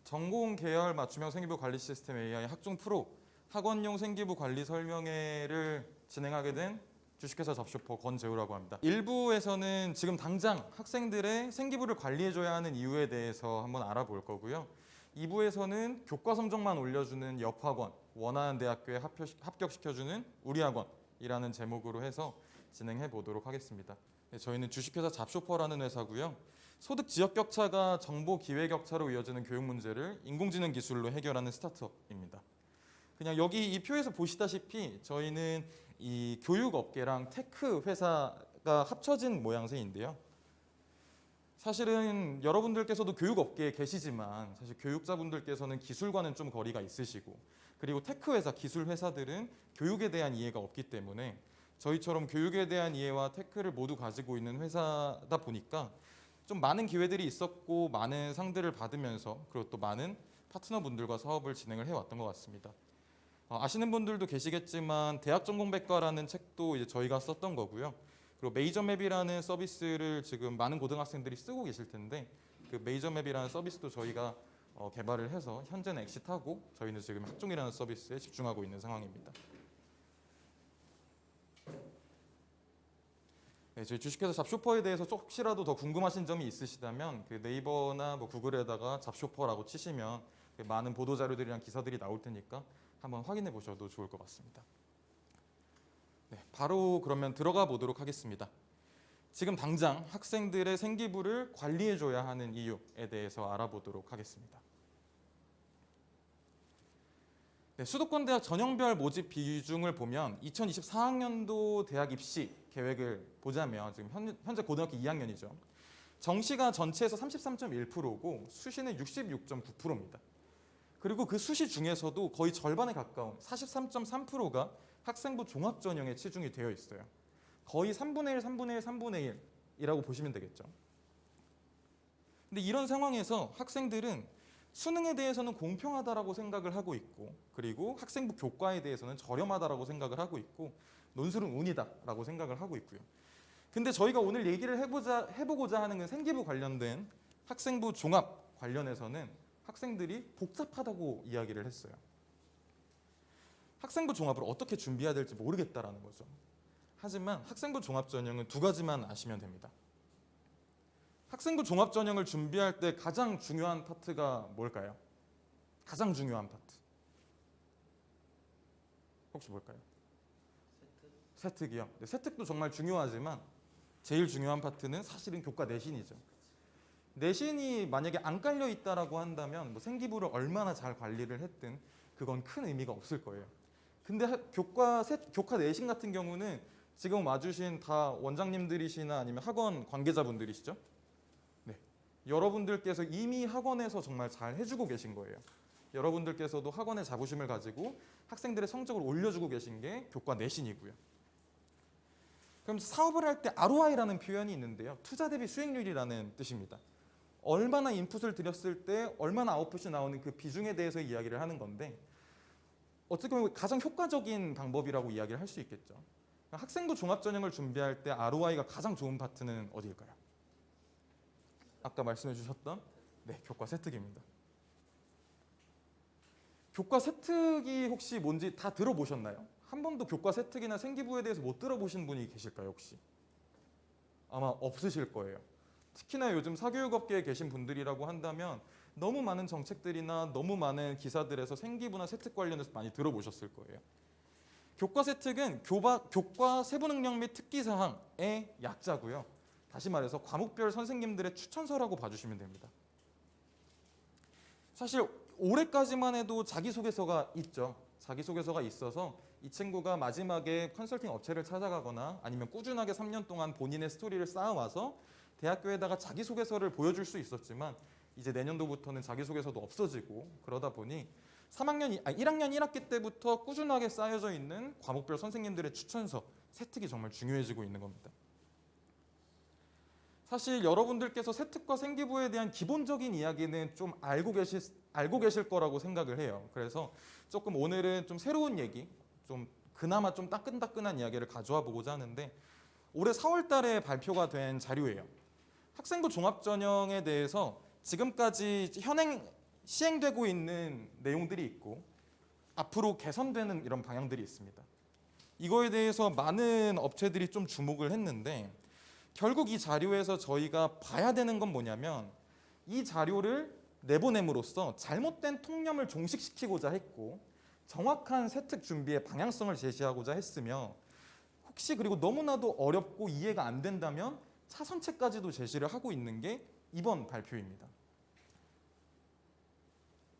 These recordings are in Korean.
전공 계열 맞춤형 생기부 관리 시스템 AI 학종 프로 학원용 생기부 관리 설명회를 진행하게 된 주식회사 잡쇼퍼 권재우라고 합니다. 1부에서는 지금 당장 학생들의 생기부를 관리해줘야 하는 이유에 대해서 한번 알아볼 거고요. 2부에서는 교과 성적만 올려주는 옆학원, 원하는 대학교에 합격시켜주는 우리 학원이라는 제목으로 해서 진행해 보도록 하겠습니다. 저희는 주식회사 잡쇼퍼라는 회사고요. 소득 지역 격차가 정보 기회 격차로 이어지는 교육 문제를 인공지능 기술로 해결하는 스타트업입니다. 그냥 여기 이 표에서 보시다시피 저희는 이 교육업계랑 테크 회사가 합쳐진 모양새인데요. 사실은 여러분들께서도 교육업계에 계시지만 사실 교육자분들께서는 기술과는 좀 거리가 있으시고, 그리고 테크 회사, 기술 회사들은 교육에 대한 이해가 없기 때문에 저희처럼 교육에 대한 이해와 테크를 모두 가지고 있는 회사다 보니까 좀 많은 기회들이 있었고 많은 상들을 받으면서, 그리고 또 많은 파트너분들과 사업을 진행을 해왔던 것 같습니다. 아시는 분들도 계시겠지만 대학전공백과라는 책도 이제 저희가 썼던 거고요. 그리고 메이저맵이라는 서비스를 지금 많은 고등학생들이 쓰고 계실 텐데, 그 메이저맵이라는 서비스도 저희가 개발을 해서 현재는 엑시트하고 저희는 지금 학종이라는 서비스에 집중하고 있는 상황입니다. 네, 저희 주식회사 잡쇼퍼에 대해서 혹시라도 더 궁금하신 점이 있으시다면 그 네이버나 뭐 구글에다가 잡쇼퍼라고 치시면 많은 보도 자료들이랑 기사들이 나올 테니까 한번 확인해 보셔도 좋을 것 같습니다. 네, 바로 그러면 들어가 보도록 하겠습니다. 지금 당장 학생들의 생기부를 관리해 줘야 하는 이유에 대해서 알아보도록 하겠습니다. 네, 수도권 대학 전형별 모집 비중을 보면 2024학년도 대학 입시 계획을 보자면 지금 현재 고등학교 2학년이죠. 정시가 전체에서 33.1%고 수시는 66.9%입니다. 그리고 그 수시 중에서도 거의 절반에 가까운 43.3%가 학생부 종합전형에 치중이 되어 있어요. 거의 3분의 1, 3분의 1, 3분의 1이라고 보시면 되겠죠. 근데 이런 상황에서 학생들은 수능에 대해서는 공평하다라고 생각을 하고 있고, 그리고 학생부 교과에 대해서는 저렴하다라고 생각을 하고 있고, 논술은 운이다라고 생각을 하고 있고요. 근데 저희가 오늘 얘기를 해보고자 하는 건 생기부 관련된 학생부 종합 관련해서는 학생들이 복잡하다고 이야기를 했어요. 학생부 종합을 어떻게 준비해야 될지 모르겠다라는 거죠. 하지만 학생부 종합 전형은 두 가지만 아시면 됩니다. 학생부 종합 전형을 준비할 때 가장 중요한 파트가 뭘까요? 가장 중요한 파트. 혹시 뭘까요? 세특이요. 네, 세특도 정말 중요하지만 제일 중요한 파트는 사실은 교과 내신이죠. 내신이 만약에 안 깔려 있다라고 한다면 뭐 생기부를 얼마나 잘 관리를 했든 그건 큰 의미가 없을 거예요. 근데 교과 내신 같은 경우는 지금 와주신 다 원장님들이시나 아니면 학원 관계자분들이시죠? 네, 여러분들께서 이미 학원에서 정말 잘 해주고 계신 거예요. 여러분들께서도 학원의 자부심을 가지고 학생들의 성적을 올려주고 계신 게 교과 내신이고요. 그럼 사업을 할 때 ROI라는 표현이 있는데요. 투자 대비 수익률이라는 뜻입니다. 얼마나 인풋을 들였을 때 얼마나 아웃풋이 나오는 그 비중에 대해서 이야기를 하는 건데, 어떻게 보면 가장 효과적인 방법이라고 이야기를 할 수 있겠죠. 학생부 종합전형을 준비할 때 ROI가 가장 좋은 파트는 어디일까요? 아까 말씀해 주셨던 교과 세특입니다. 교과 세특이 혹시 뭔지 다 들어보셨나요? 한 번도 교과 세특이나 생기부에 대해서 못 들어보신 분이 계실까요, 혹시? 아마 없으실 거예요. 특히나 요즘 사교육업계에 계신 분들이라고 한다면 너무 많은 정책들이나 너무 많은 기사들에서 생기부나 세특 관련해서 많이 들어보셨을 거예요. 교과 세특은 교과 세부 능력 및 특기 사항의 약자고요. 다시 말해서 과목별 선생님들의 추천서라고 봐주시면 됩니다. 사실 올해까지만 해도 자기소개서가 있죠. 자기소개서가 있어서 이 친구가 마지막에 컨설팅 업체를 찾아가거나 아니면 꾸준하게 3년 동안 본인의 스토리를 쌓아와서 대학교에다가 자기소개서를 보여줄 수 있었지만 이제 내년도부터는 자기소개서도 없어지고, 그러다 보니 1학년 1학기 때부터 꾸준하게 쌓여져 있는 과목별 선생님들의 추천서, 세특이 정말 중요해지고 있는 겁니다. 사실 여러분들께서 세특과 생기부에 대한 기본적인 이야기는 좀 알고 계실 거라고 생각을 해요. 그래서 조금 오늘은 좀 새로운 얘기, 좀 그나마 좀 따끈따끈한 이야기를 가져와 보고자 하는데, 올해 4월 달에 발표가 된 자료예요. 학생부 종합전형에 대해서 지금까지 시행되고 있는 내용들이 있고 앞으로 개선되는 이런 방향들이 있습니다. 이거에 대해서 많은 업체들이 좀 주목을 했는데 결국 이 자료에서 저희가 봐야 되는 건 뭐냐면 이 자료를 내보냄으로써 잘못된 통념을 종식시키고자 했고 정확한 세특 준비의 방향성을 제시하고자 했으며 혹시 그리고 너무나도 어렵고 이해가 안 된다면 차선책까지도 제시를 하고 있는 게 이번 발표입니다.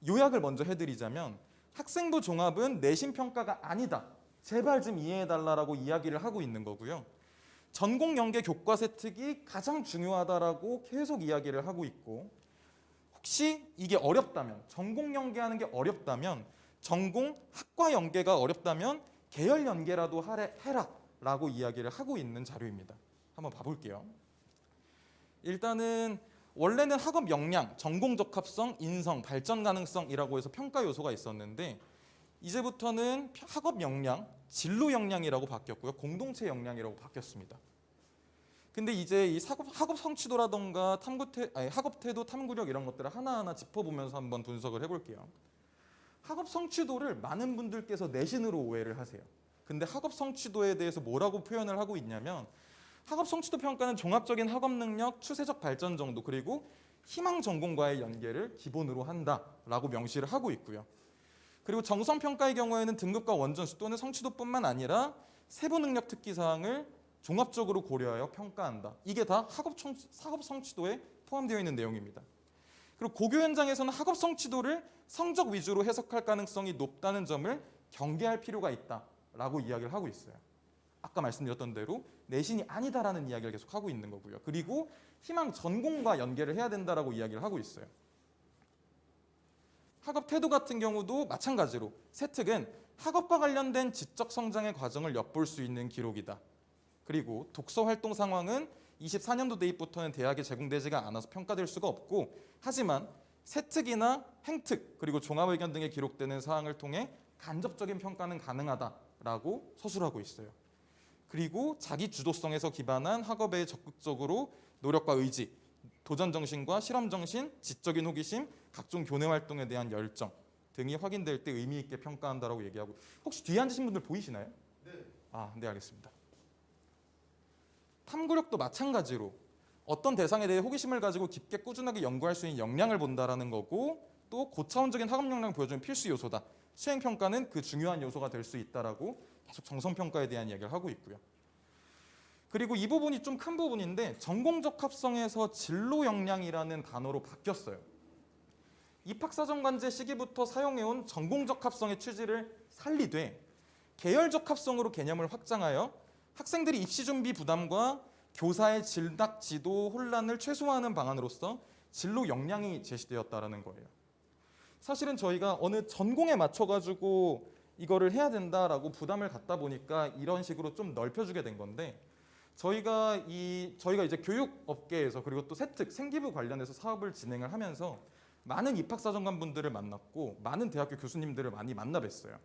요약을 먼저 해드리자면 학생부 종합은 내신 평가가 아니다. 제발 좀 이해해달라고 이야기를 하고 있는 거고요. 전공 연계 교과 세특이 가장 중요하다라고 계속 이야기를 하고 있고 혹시 이게 어렵다면 전공 연계하는 게 어렵다면 전공 학과 연계가 어렵다면 계열 연계라도 해라라고 이야기를 하고 있는 자료입니다. 한번 봐볼게요. 일단은 원래는 학업 역량, 전공 적합성, 인성, 발전 가능성이라고 해서 평가 요소가 있었는데 이제부터는 학업 역량, 진로 역량이라고 바뀌었고요. 공동체 역량이라고 바뀌었습니다. 근데 이제 이 학업 성취도라던가 학업 태도, 탐구력 이런 것들을 하나하나 짚어보면서 한번 분석을 해볼게요. 학업 성취도를 많은 분들께서 내신으로 오해를 하세요. 근데 학업 성취도에 대해서 뭐라고 표현을 하고 있냐면 학업 성취도 평가는 종합적인 학업 능력, 추세적 발전 정도 그리고 희망 전공과의 연계를 기본으로 한다라고 명시를 하고 있고요. 그리고 정성 평가의 경우에는 등급과 원전수 또는 성취도뿐만 아니라 세부 능력 특기 사항을 종합적으로 고려하여 평가한다. 이게 다 학업 성취도에 포함되어 있는 내용입니다. 그리고 고교 현장에서는 학업 성취도를 성적 위주로 해석할 가능성이 높다는 점을 경계할 필요가 있다라고 이야기를 하고 있어요. 아까 말씀드렸던 대로 내신이 아니다라는 이야기를 계속 하고 있는 거고요. 그리고 희망 전공과 연계를 해야 된다라고 이야기를 하고 있어요. 학업 태도 같은 경우도 마찬가지로 세특은 학업과 관련된 지적 성장의 과정을 엿볼 수 있는 기록이다. 그리고 독서 활동 상황은 24년도 대입부터는 대학에 제공되지가 않아서 평가될 수가 없고 하지만 세특이나 행특 그리고 종합의견 등에 기록되는 사항을 통해 간접적인 평가는 가능하다라고 서술하고 있어요. 그리고 자기 주도성에서 기반한 학업에 적극적으로 노력과 의지, 도전 정신과 실험 정신, 지적인 호기심, 각종 교내 활동에 대한 열정 등이 확인될 때 의미 있게 평가한다라고 얘기하고 혹시 뒤에 앉으신 분들 보이시나요? 네. 네 알겠습니다. 탐구력도 마찬가지로 어떤 대상에 대해 호기심을 가지고 깊게 꾸준하게 연구할 수 있는 역량을 본다라는 거고 또 고차원적인 학업 역량을 보여주는 필수 요소다. 수행 평가는 그 중요한 요소가 될 수 있다라고 계속 정성 평가에 대한 이야기를 하고 있고요. 그리고 이 부분이 좀 큰 부분인데 전공적 합성에서 진로 역량이라는 단어로 바뀌었어요. 입학사정 관제 시기부터 사용해온 전공적 합성의 취지를 살리되 계열적 합성으로 개념을 확장하여 학생들이 입시 준비 부담과 교사의 진학 지도 혼란을 최소화하는 방안으로서 진로 역량이 제시되었다라는 거예요. 사실은 저희가 어느 전공에 맞춰가지고 이거를 해야 된다라고 부담을 갖다 보니까 이런 식으로 좀 넓혀주게 된 건데 저희가 이제 교육업계에서 그리고 또 세특, 생기부 관련해서 사업을 진행을 하면서 많은 입학사정관 분들을 만났고 많은 대학교 교수님들을 많이 만나 뵀어요.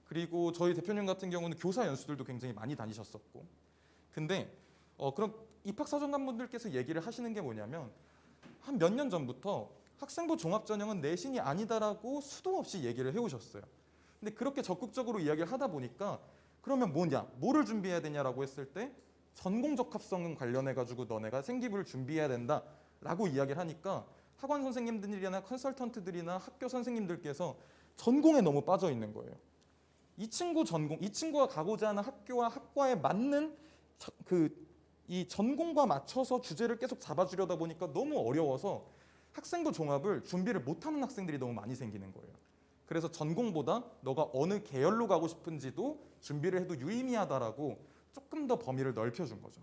그리고 저희 대표님 같은 경우는 교사 연수들도 굉장히 많이 다니셨었고 근데 그럼 입학사정관 분들께서 얘기를 하시는 게 뭐냐면 한 몇 년 전부터 학생부 종합전형은 내신이 아니다라고 수도 없이 얘기를 해오셨어요. 근데 그렇게 적극적으로 이야기를 하다 보니까 그러면 뭐를 준비해야 되냐라고 했을 때 전공적 합성은 관련해가지고 너네가 생기부를 준비해야 된다라고 이야기를 하니까 학원 선생님들이나 컨설턴트들이나 학교 선생님들께서 전공에 너무 빠져 있는 거예요. 이 친구가 가고자 하는 학교와 학과에 맞는 이 전공과 맞춰서 주제를 계속 잡아주려다 보니까 너무 어려워서 학생부 종합을 준비를 못하는 학생들이 너무 많이 생기는 거예요. 그래서 전공보다 너가 어느 계열로 가고 싶은지도 준비를 해도 유의미하다라고 조금 더 범위를 넓혀준 거죠.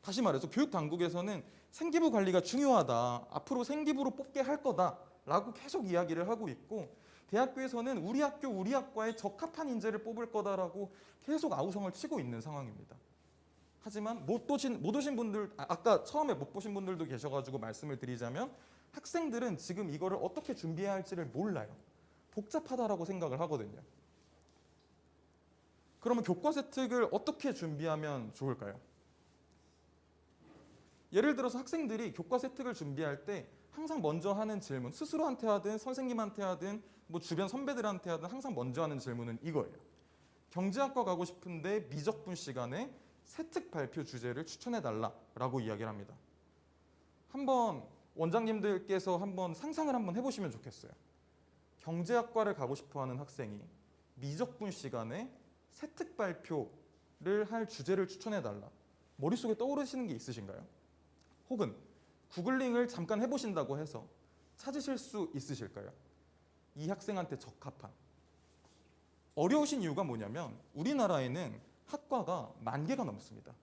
다시 말해서 교육 당국에서는 생기부 관리가 중요하다. 앞으로 생기부로 뽑게 할 거다라고 계속 이야기를 하고 있고 대학교에서는 우리 학교, 우리 학과에 적합한 인재를 뽑을 거다라고 계속 아우성을 치고 있는 상황입니다. 하지만 못 오신 분들, 아까 처음에 못 보신 분들도 계셔가지고 말씀을 드리자면 학생들은 지금 이거를 어떻게 준비해야 할지를 몰라요. 복잡하다라고 생각을 하거든요. 그러면 교과 세특을 어떻게 준비하면 좋을까요? 예를 들어서 학생들이 교과 세특을 준비할 때 항상 먼저 하는 질문, 스스로한테 하든 선생님한테 하든 뭐 주변 선배들한테 하든 항상 먼저 하는 질문은 이거예요. 경제학과 가고 싶은데 미적분 시간에 세특 발표 주제를 추천해달라라고 이야기를 합니다. 한번 원장님들께서 한번 상상을 한번 해보시면 좋겠어요. 경제학과를 가고 싶어하는 학생이 미적분 시간에 세특 발표를 할 주제를 추천해달라. 머릿속에 떠오르시는 게 있으신가요? 혹은 구글링을 잠깐 해보신다고 해서 찾으실 수 있으실까요? 이 학생한테 적합한. 어려우신 이유가 뭐냐면 우리나라에는 학과가 10,000개가 넘습니다.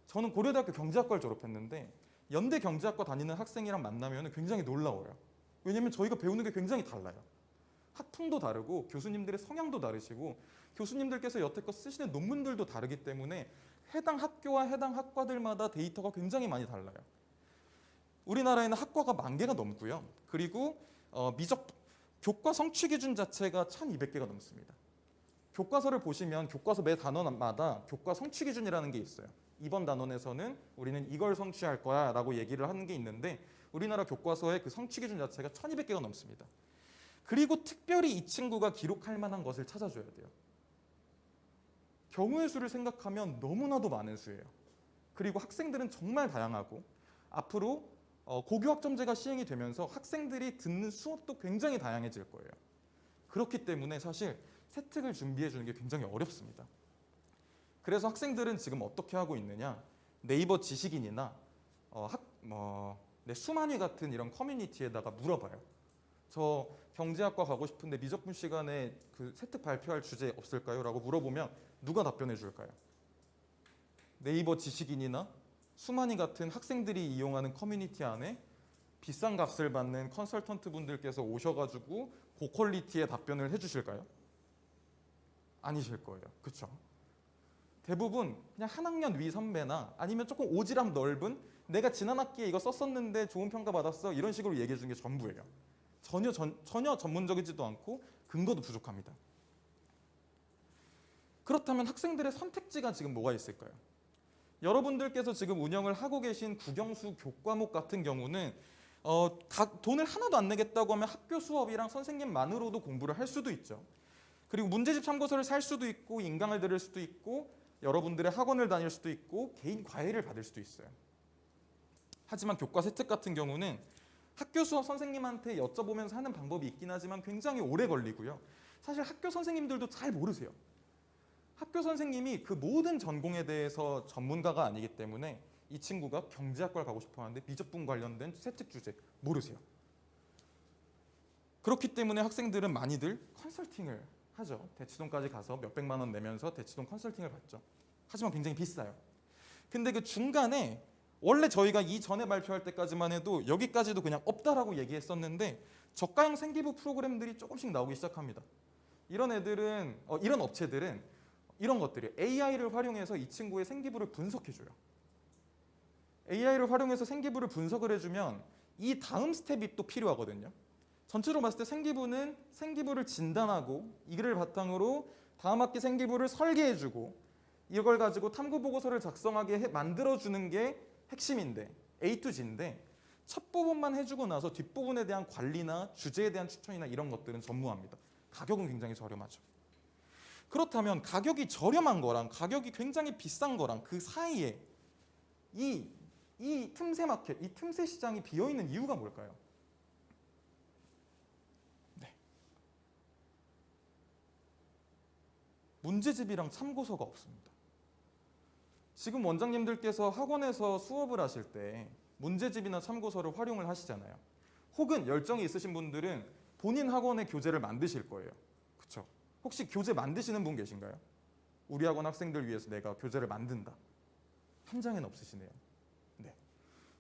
저는 고려대학교 경제학과를 졸업했는데 연대 경제학과 다니는 학생이랑 만나면 굉장히 놀라워요. 왜냐면 저희가 배우는 게 굉장히 달라요. 학풍도 다르고 교수님들의 성향도 다르시고 교수님들께서 여태껏 쓰시는 논문들도 다르기 때문에 해당 학교와 해당 학과들마다 데이터가 굉장히 많이 달라요. 우리나라에는 학과가 10,000개가 넘고요. 그리고 교과 성취 기준 자체가 1,200개가 넘습니다. 교과서를 보시면 교과서 매 단원마다 교과 성취 기준이라는 게 있어요. 이번 단원에서는 우리는 이걸 성취할 거야 라고 얘기를 하는 게 있는데 우리나라 교과서의 그 성취 기준 자체가 1,200개가 넘습니다. 그리고 특별히 이 친구가 기록할 만한 것을 찾아줘야 돼요. 경우의 수를 생각하면 너무나도 많은 수예요. 그리고 학생들은 정말 다양하고 앞으로 고교학점제가 시행이 되면서 학생들이 듣는 수업도 굉장히 다양해질 거예요. 그렇기 때문에 사실 세특을 준비해 주는 게 굉장히 어렵습니다. 그래서 학생들은 지금 어떻게 하고 있느냐? 네이버 지식인이나 수만위 같은 이런 커뮤니티에다가 물어봐요. 저 경제학과 가고 싶은데 미적분 시간에 그 세특 발표할 주제 없을까요? 라고 물어보면 누가 답변해 줄까요? 네이버 지식인이나 수만위 같은 학생들이 이용하는 커뮤니티 안에 비싼 값을 받는 컨설턴트 분들께서 오셔가지고 고퀄리티의 답변을 해주실까요? 아니실 거예요. 그렇죠? 대부분 그냥 한 학년 위 선배나 아니면 조금 오지랖 넓은 내가 지난 학기에 이거 썼었는데 좋은 평가 받았어 이런 식으로 얘기해 주는 게 전부예요. 전혀 전문적이지도 않고 근거도 부족합니다. 그렇다면 학생들의 선택지가 지금 뭐가 있을까요? 여러분들께서 지금 운영을 하고 계신 국영수 교과목 같은 경우는 돈을 하나도 안 내겠다고 하면 학교 수업이랑 선생님만으로도 공부를 할 수도 있죠. 그리고 문제집 참고서를 살 수도 있고 인강을 들을 수도 있고 여러분들의 학원을 다닐 수도 있고 개인 과외를 받을 수도 있어요. 하지만 교과 세특 같은 경우는 학교 수업 선생님한테 여쭤보면서 하는 방법이 있긴 하지만 굉장히 오래 걸리고요. 사실 학교 선생님들도 잘 모르세요. 학교 선생님이 그 모든 전공에 대해서 전문가가 아니기 때문에 이 친구가 경제학과를 가고 싶어 하는데 미적분 관련된 세특 주제 모르세요. 그렇기 때문에 학생들은 많이들 컨설팅을 하죠. 대치동까지 가서 몇백만 원 내면서 대치동 컨설팅을 받죠. 하지만 굉장히 비싸요. 근데 그 중간에 원래 저희가 이전에 발표할 때까지만 해도 여기까지도 그냥 없다라고 얘기했었는데 저가형 생기부 프로그램들이 조금씩 나오기 시작합니다. 이런 업체들은 이런 것들이에요. AI를 활용해서 이 친구의 생기부를 분석해줘요. AI를 활용해서 생기부를 분석을 해주면 이 다음 스텝이 또 필요하거든요. 전체로 봤을 때 생기부는 생기부를 진단하고 이를 바탕으로 다음 학기 생기부를 설계해주고 이걸 가지고 탐구 보고서를 작성하게 만들어주는 게 핵심인데 A to G인데 첫 부분만 해주고 나서 뒷부분에 대한 관리나 주제에 대한 추천이나 이런 것들은 전무합니다. 가격은 굉장히 저렴하죠. 그렇다면 가격이 저렴한 거랑 가격이 굉장히 비싼 거랑 그 사이에 이 틈새 마켓, 이 틈새 시장이 비어있는 이유가 뭘까요? 네. 문제집이랑 참고서가 없습니다. 지금 원장님들께서 학원에서 수업을 하실 때 문제집이나 참고서를 활용을 하시잖아요. 혹은 열정이 있으신 분들은 본인 학원의 교재를 만드실 거예요. 그렇죠? 혹시 교재 만드시는 분 계신가요? 우리 학원 학생들 위해서 내가 교재를 만든다. 현장에는 없으시네요. 네.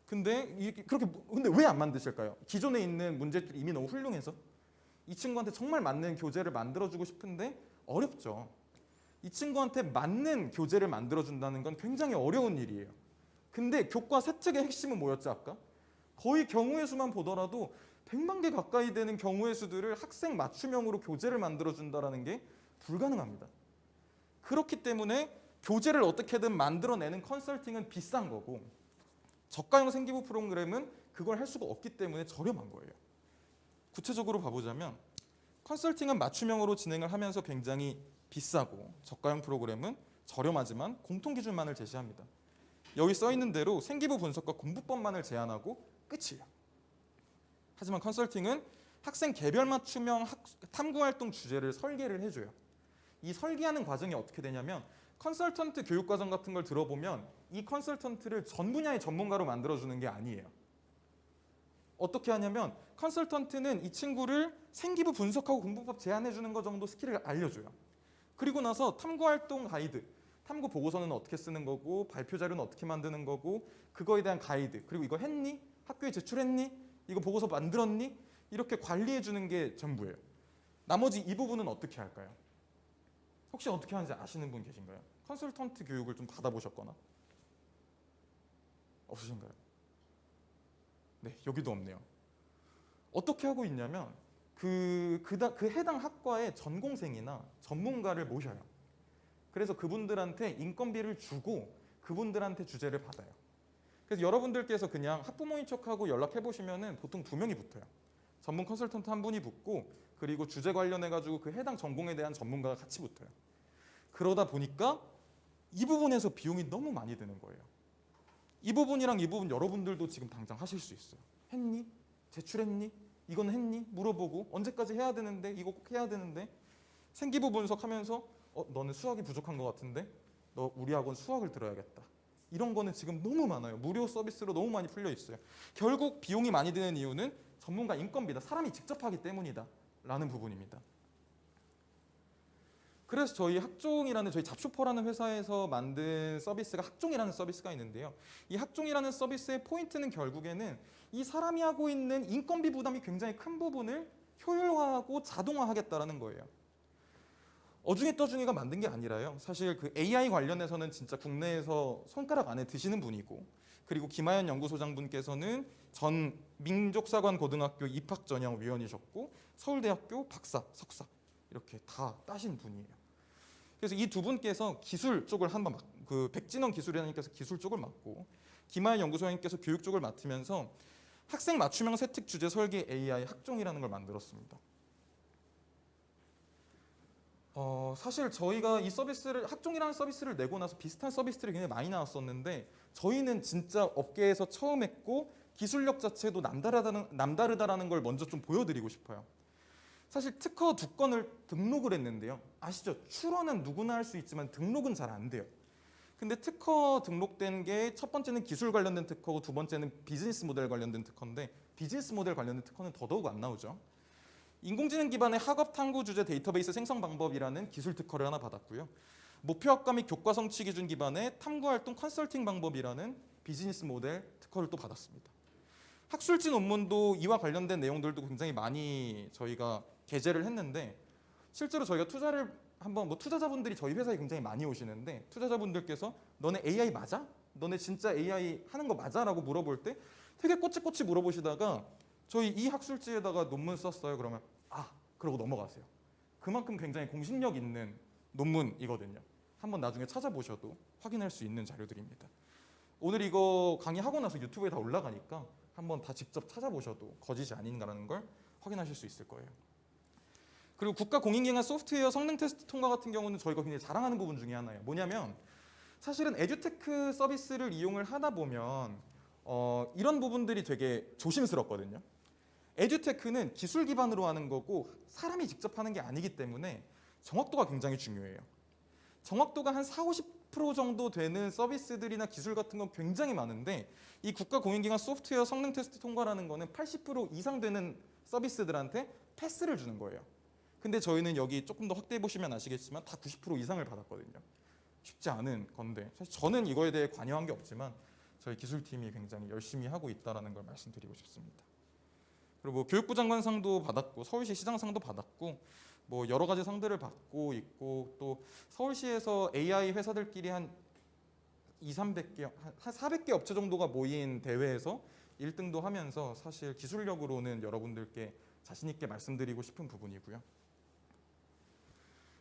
근데 왜 안 만드실까요? 기존에 있는 문제들이 이미 너무 훌륭해서 이 친구한테 정말 맞는 교재를 만들어주고 싶은데 어렵죠. 이 친구한테 맞는 교재를 만들어준다는 건 굉장히 어려운 일이에요. 근데 교과 세특의 핵심은 뭐였죠 아까? 거의 경우의 수만 보더라도 100만 개 가까이 되는 경우의 수들을 학생 맞춤형으로 교재를 만들어준다는 게 불가능합니다. 그렇기 때문에 교재를 어떻게든 만들어내는 컨설팅은 비싼 거고 저가형 생기부 프로그램은 그걸 할 수가 없기 때문에 저렴한 거예요. 구체적으로 봐보자면 컨설팅은 맞춤형으로 진행을 하면서 굉장히 비싸고 저가형 프로그램은 저렴하지만 공통 기준만을 제시합니다. 여기 써 있는 대로 생기부 분석과 공부법만을 제한하고 끝이에요. 하지만 컨설팅은 학생 개별 맞춤형 탐구활동 주제를 설계를 해줘요. 이 설계하는 과정이 어떻게 되냐면 컨설턴트 교육과정 같은 걸 들어보면 이 컨설턴트를 전 분야의 전문가로 만들어주는 게 아니에요. 어떻게 하냐면 컨설턴트는 이 친구를 생기부 분석하고 공부법 제안해주는 것 정도 스킬을 알려줘요. 그리고 나서 탐구활동 가이드, 탐구 보고서는 어떻게 쓰는 거고 발표 자료는 어떻게 만드는 거고 그거에 대한 가이드, 그리고 이거 했니? 학교에 제출했니? 이거 보고서 만들었니? 이렇게 관리해주는 게 전부예요. 나머지 이 부분은 어떻게 할까요? 혹시 어떻게 하는지 아시는 분 계신가요? 컨설턴트 교육을 좀 받아보셨거나 없으신가요? 네, 여기도 없네요. 어떻게 하고 있냐면 그 해당 학과의 전공생이나 전문가를 모셔요. 그래서 그분들한테 인건비를 주고 그분들한테 주제를 받아요. 그래서 여러분들께서 그냥 학부모인 척하고 연락해 보시면은 보통 2명이 붙어요. 전문 컨설턴트 한 분이 붙고 그리고 주제 관련해 가지고 그 해당 전공에 대한 전문가가 같이 붙어요. 그러다 보니까 이 부분에서 비용이 너무 많이 드는 거예요. 이 부분이랑 이 부분 여러분들도 지금 당장 하실 수 있어요. 했니? 제출했니? 이건 했니? 물어보고 언제까지 해야 되는데 이거 꼭 해야 되는데 생기부 분석하면서 너는 수학이 부족한 것 같은데 너 우리 학원 수학을 들어야겠다. 이런 거는 지금 너무 많아요. 무료 서비스로 너무 많이 풀려 있어요. 결국 비용이 많이 드는 이유는 전문가 인건비다. 사람이 직접 하기 때문이다. 라는 부분입니다. 그래서 저희 학종이라는 저희 잡슈퍼라는 회사에서 만든 서비스가 학종이라는 서비스가 있는데요. 이 학종이라는 서비스의 포인트는 결국에는 이 사람이 하고 있는 인건비 부담이 굉장히 큰 부분을 효율화하고 자동화하겠다라는 거예요. 어중이 떠중이가 만든 게 아니라요. 사실 그 AI 관련해서는 진짜 국내에서 손가락 안에 드시는 분이고, 그리고 김하연 연구소장분께서는 전 민족사관고등학교 입학전형위원이셨고 서울대학교 박사, 석사 이렇게 다 따신 분이에요. 그래서 이 두 분께서 기술 쪽을 한번 그 백진원 기술위원님께서 기술 쪽을 맡고 김하연 연구소장님께서 교육 쪽을 맡으면서 학생 맞춤형 세특 주제 설계 AI 학종이라는 걸 만들었습니다. 사실 저희가 이 서비스를 학종이라는 서비스를 내고 나서 비슷한 서비스들이 굉장히 많이 나왔었는데 저희는 진짜 업계에서 처음 했고 기술력 자체도 남다르다라는 걸 먼저 좀 보여드리고 싶어요. 사실 특허 2건을 등록을 했는데요. 아시죠? 출원은 누구나 할 수 있지만 등록은 잘 안 돼요. 근데 특허 등록된 게 첫 번째는 기술 관련된 특허고 두 번째는 비즈니스 모델 관련된 특허인데 비즈니스 모델 관련된 특허는 더더욱 안 나오죠. 인공지능 기반의 학업 탐구 주제 데이터베이스 생성 방법이라는 기술 특허를 하나 받았고요. 목표 학과 및 교과 성취 기준 기반의 탐구 활동 컨설팅 방법이라는 비즈니스 모델 특허를 또 받았습니다. 학술지 논문도 이와 관련된 내용들도 굉장히 많이 저희가 게재를 했는데 실제로 저희가 투자를 한번 투자자분들이 저희 회사에 굉장히 많이 오시는데 투자자분들께서 너네 AI 맞아? 너네 진짜 AI 하는 거 맞아? 라고 물어볼 때 되게 꼬치꼬치 물어보시다가 저희 이 학술지에다가 논문 썼어요. 그러면 그러고 넘어가세요. 그만큼 굉장히 공신력 있는 논문이거든요. 한번 나중에 찾아보셔도 확인할 수 있는 자료들입니다. 오늘 이거 강의하고 나서 유튜브에 다 올라가니까 한번 다 직접 찾아보셔도 거짓이 아닌가라는 걸 확인하실 수 있을 거예요. 그리고 국가 공인기관 소프트웨어 성능 테스트 통과 같은 경우는 저희가 굉장히 자랑하는 부분 중에 하나예요. 뭐냐면 사실은 에듀테크 서비스를 이용을 하다 보면 이런 부분들이 되게 조심스럽거든요. 에듀테크는 기술 기반으로 하는 거고 사람이 직접 하는 게 아니기 때문에 정확도가 굉장히 중요해요. 정확도가 한 40-50% 정도 되는 서비스들이나 기술 같은 건 굉장히 많은데 이 국가공인기관 소프트웨어 성능 테스트 통과라는 거는 80% 이상 되는 서비스들한테 패스를 주는 거예요. 근데 저희는 여기 조금 더 확대해 보시면 아시겠지만 다 90% 이상을 받았거든요. 쉽지 않은 건데 사실 저는 이거에 대해 관여한 게 없지만 저희 기술팀이 굉장히 열심히 하고 있다는 걸 말씀드리고 싶습니다. 그리고 교육부 장관상도 받았고 서울시 시장상도 받았고 여러 가지 상들을 받고 있고 또 서울시에서 AI 회사들끼리 한 200-300개, 한 400개 업체 정도가 모인 대회에서 1등도 하면서 사실 기술력으로는 여러분들께 자신 있게 말씀드리고 싶은 부분이고요.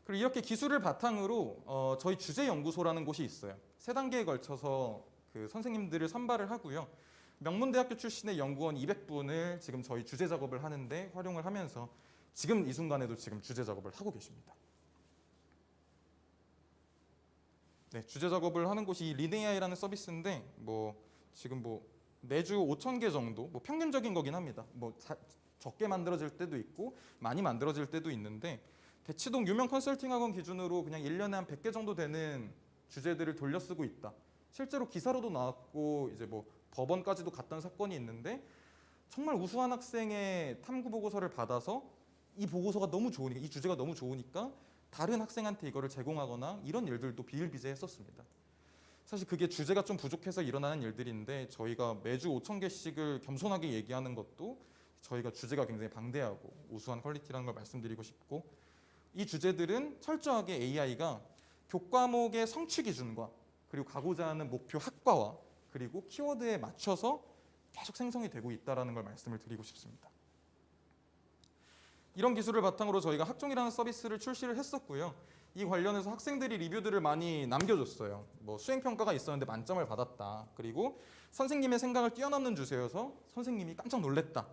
그리고 이렇게 기술을 바탕으로 저희 주제연구소라는 곳이 있어요. 3단계에 걸쳐서 그 선생님들을 선발을 하고요. 명문대학교 출신의 연구원 200분을 지금 저희 주제 작업을 하는데 활용을 하면서 지금 이 순간에도 지금 주제 작업을 하고 계십니다. 네, 주제 작업을 하는 곳이 리네아이라는 서비스인데 지금 매주 5,000개 정도 평균적인 거긴 합니다. 적게 만들어질 때도 있고 많이 만들어질 때도 있는데 대치동 유명 컨설팅 학원 기준으로 그냥 1년에 한 100개 정도 되는 주제들을 돌려 쓰고 있다. 실제로 기사로도 나왔고 이제 법원까지도 갔던 사건이 있는데 정말 우수한 학생의 탐구 보고서를 받아서 이 보고서가 너무 좋으니까 이 주제가 너무 좋으니까 다른 학생한테 이거를 제공하거나 이런 일들도 비일비재했었습니다. 사실 그게 주제가 좀 부족해서 일어나는 일들인데 저희가 매주 5,000개씩을 겸손하게 얘기하는 것도 저희가 주제가 굉장히 방대하고 우수한 퀄리티라는 걸 말씀드리고 싶고 이 주제들은 철저하게 AI가 교과목의 성취 기준과 그리고 가고자 하는 목표 학과와 그리고 키워드에 맞춰서 계속 생성이 되고 있다는 걸 말씀을 드리고 싶습니다. 이런 기술을 바탕으로 저희가 학종이라는 서비스를 출시를 했었고요. 이 관련해서 학생들이 리뷰들을 많이 남겨줬어요. 수행평가가 있었는데 만점을 받았다. 그리고 선생님의 생각을 뛰어넘는 주제여서 선생님이 깜짝 놀랬다.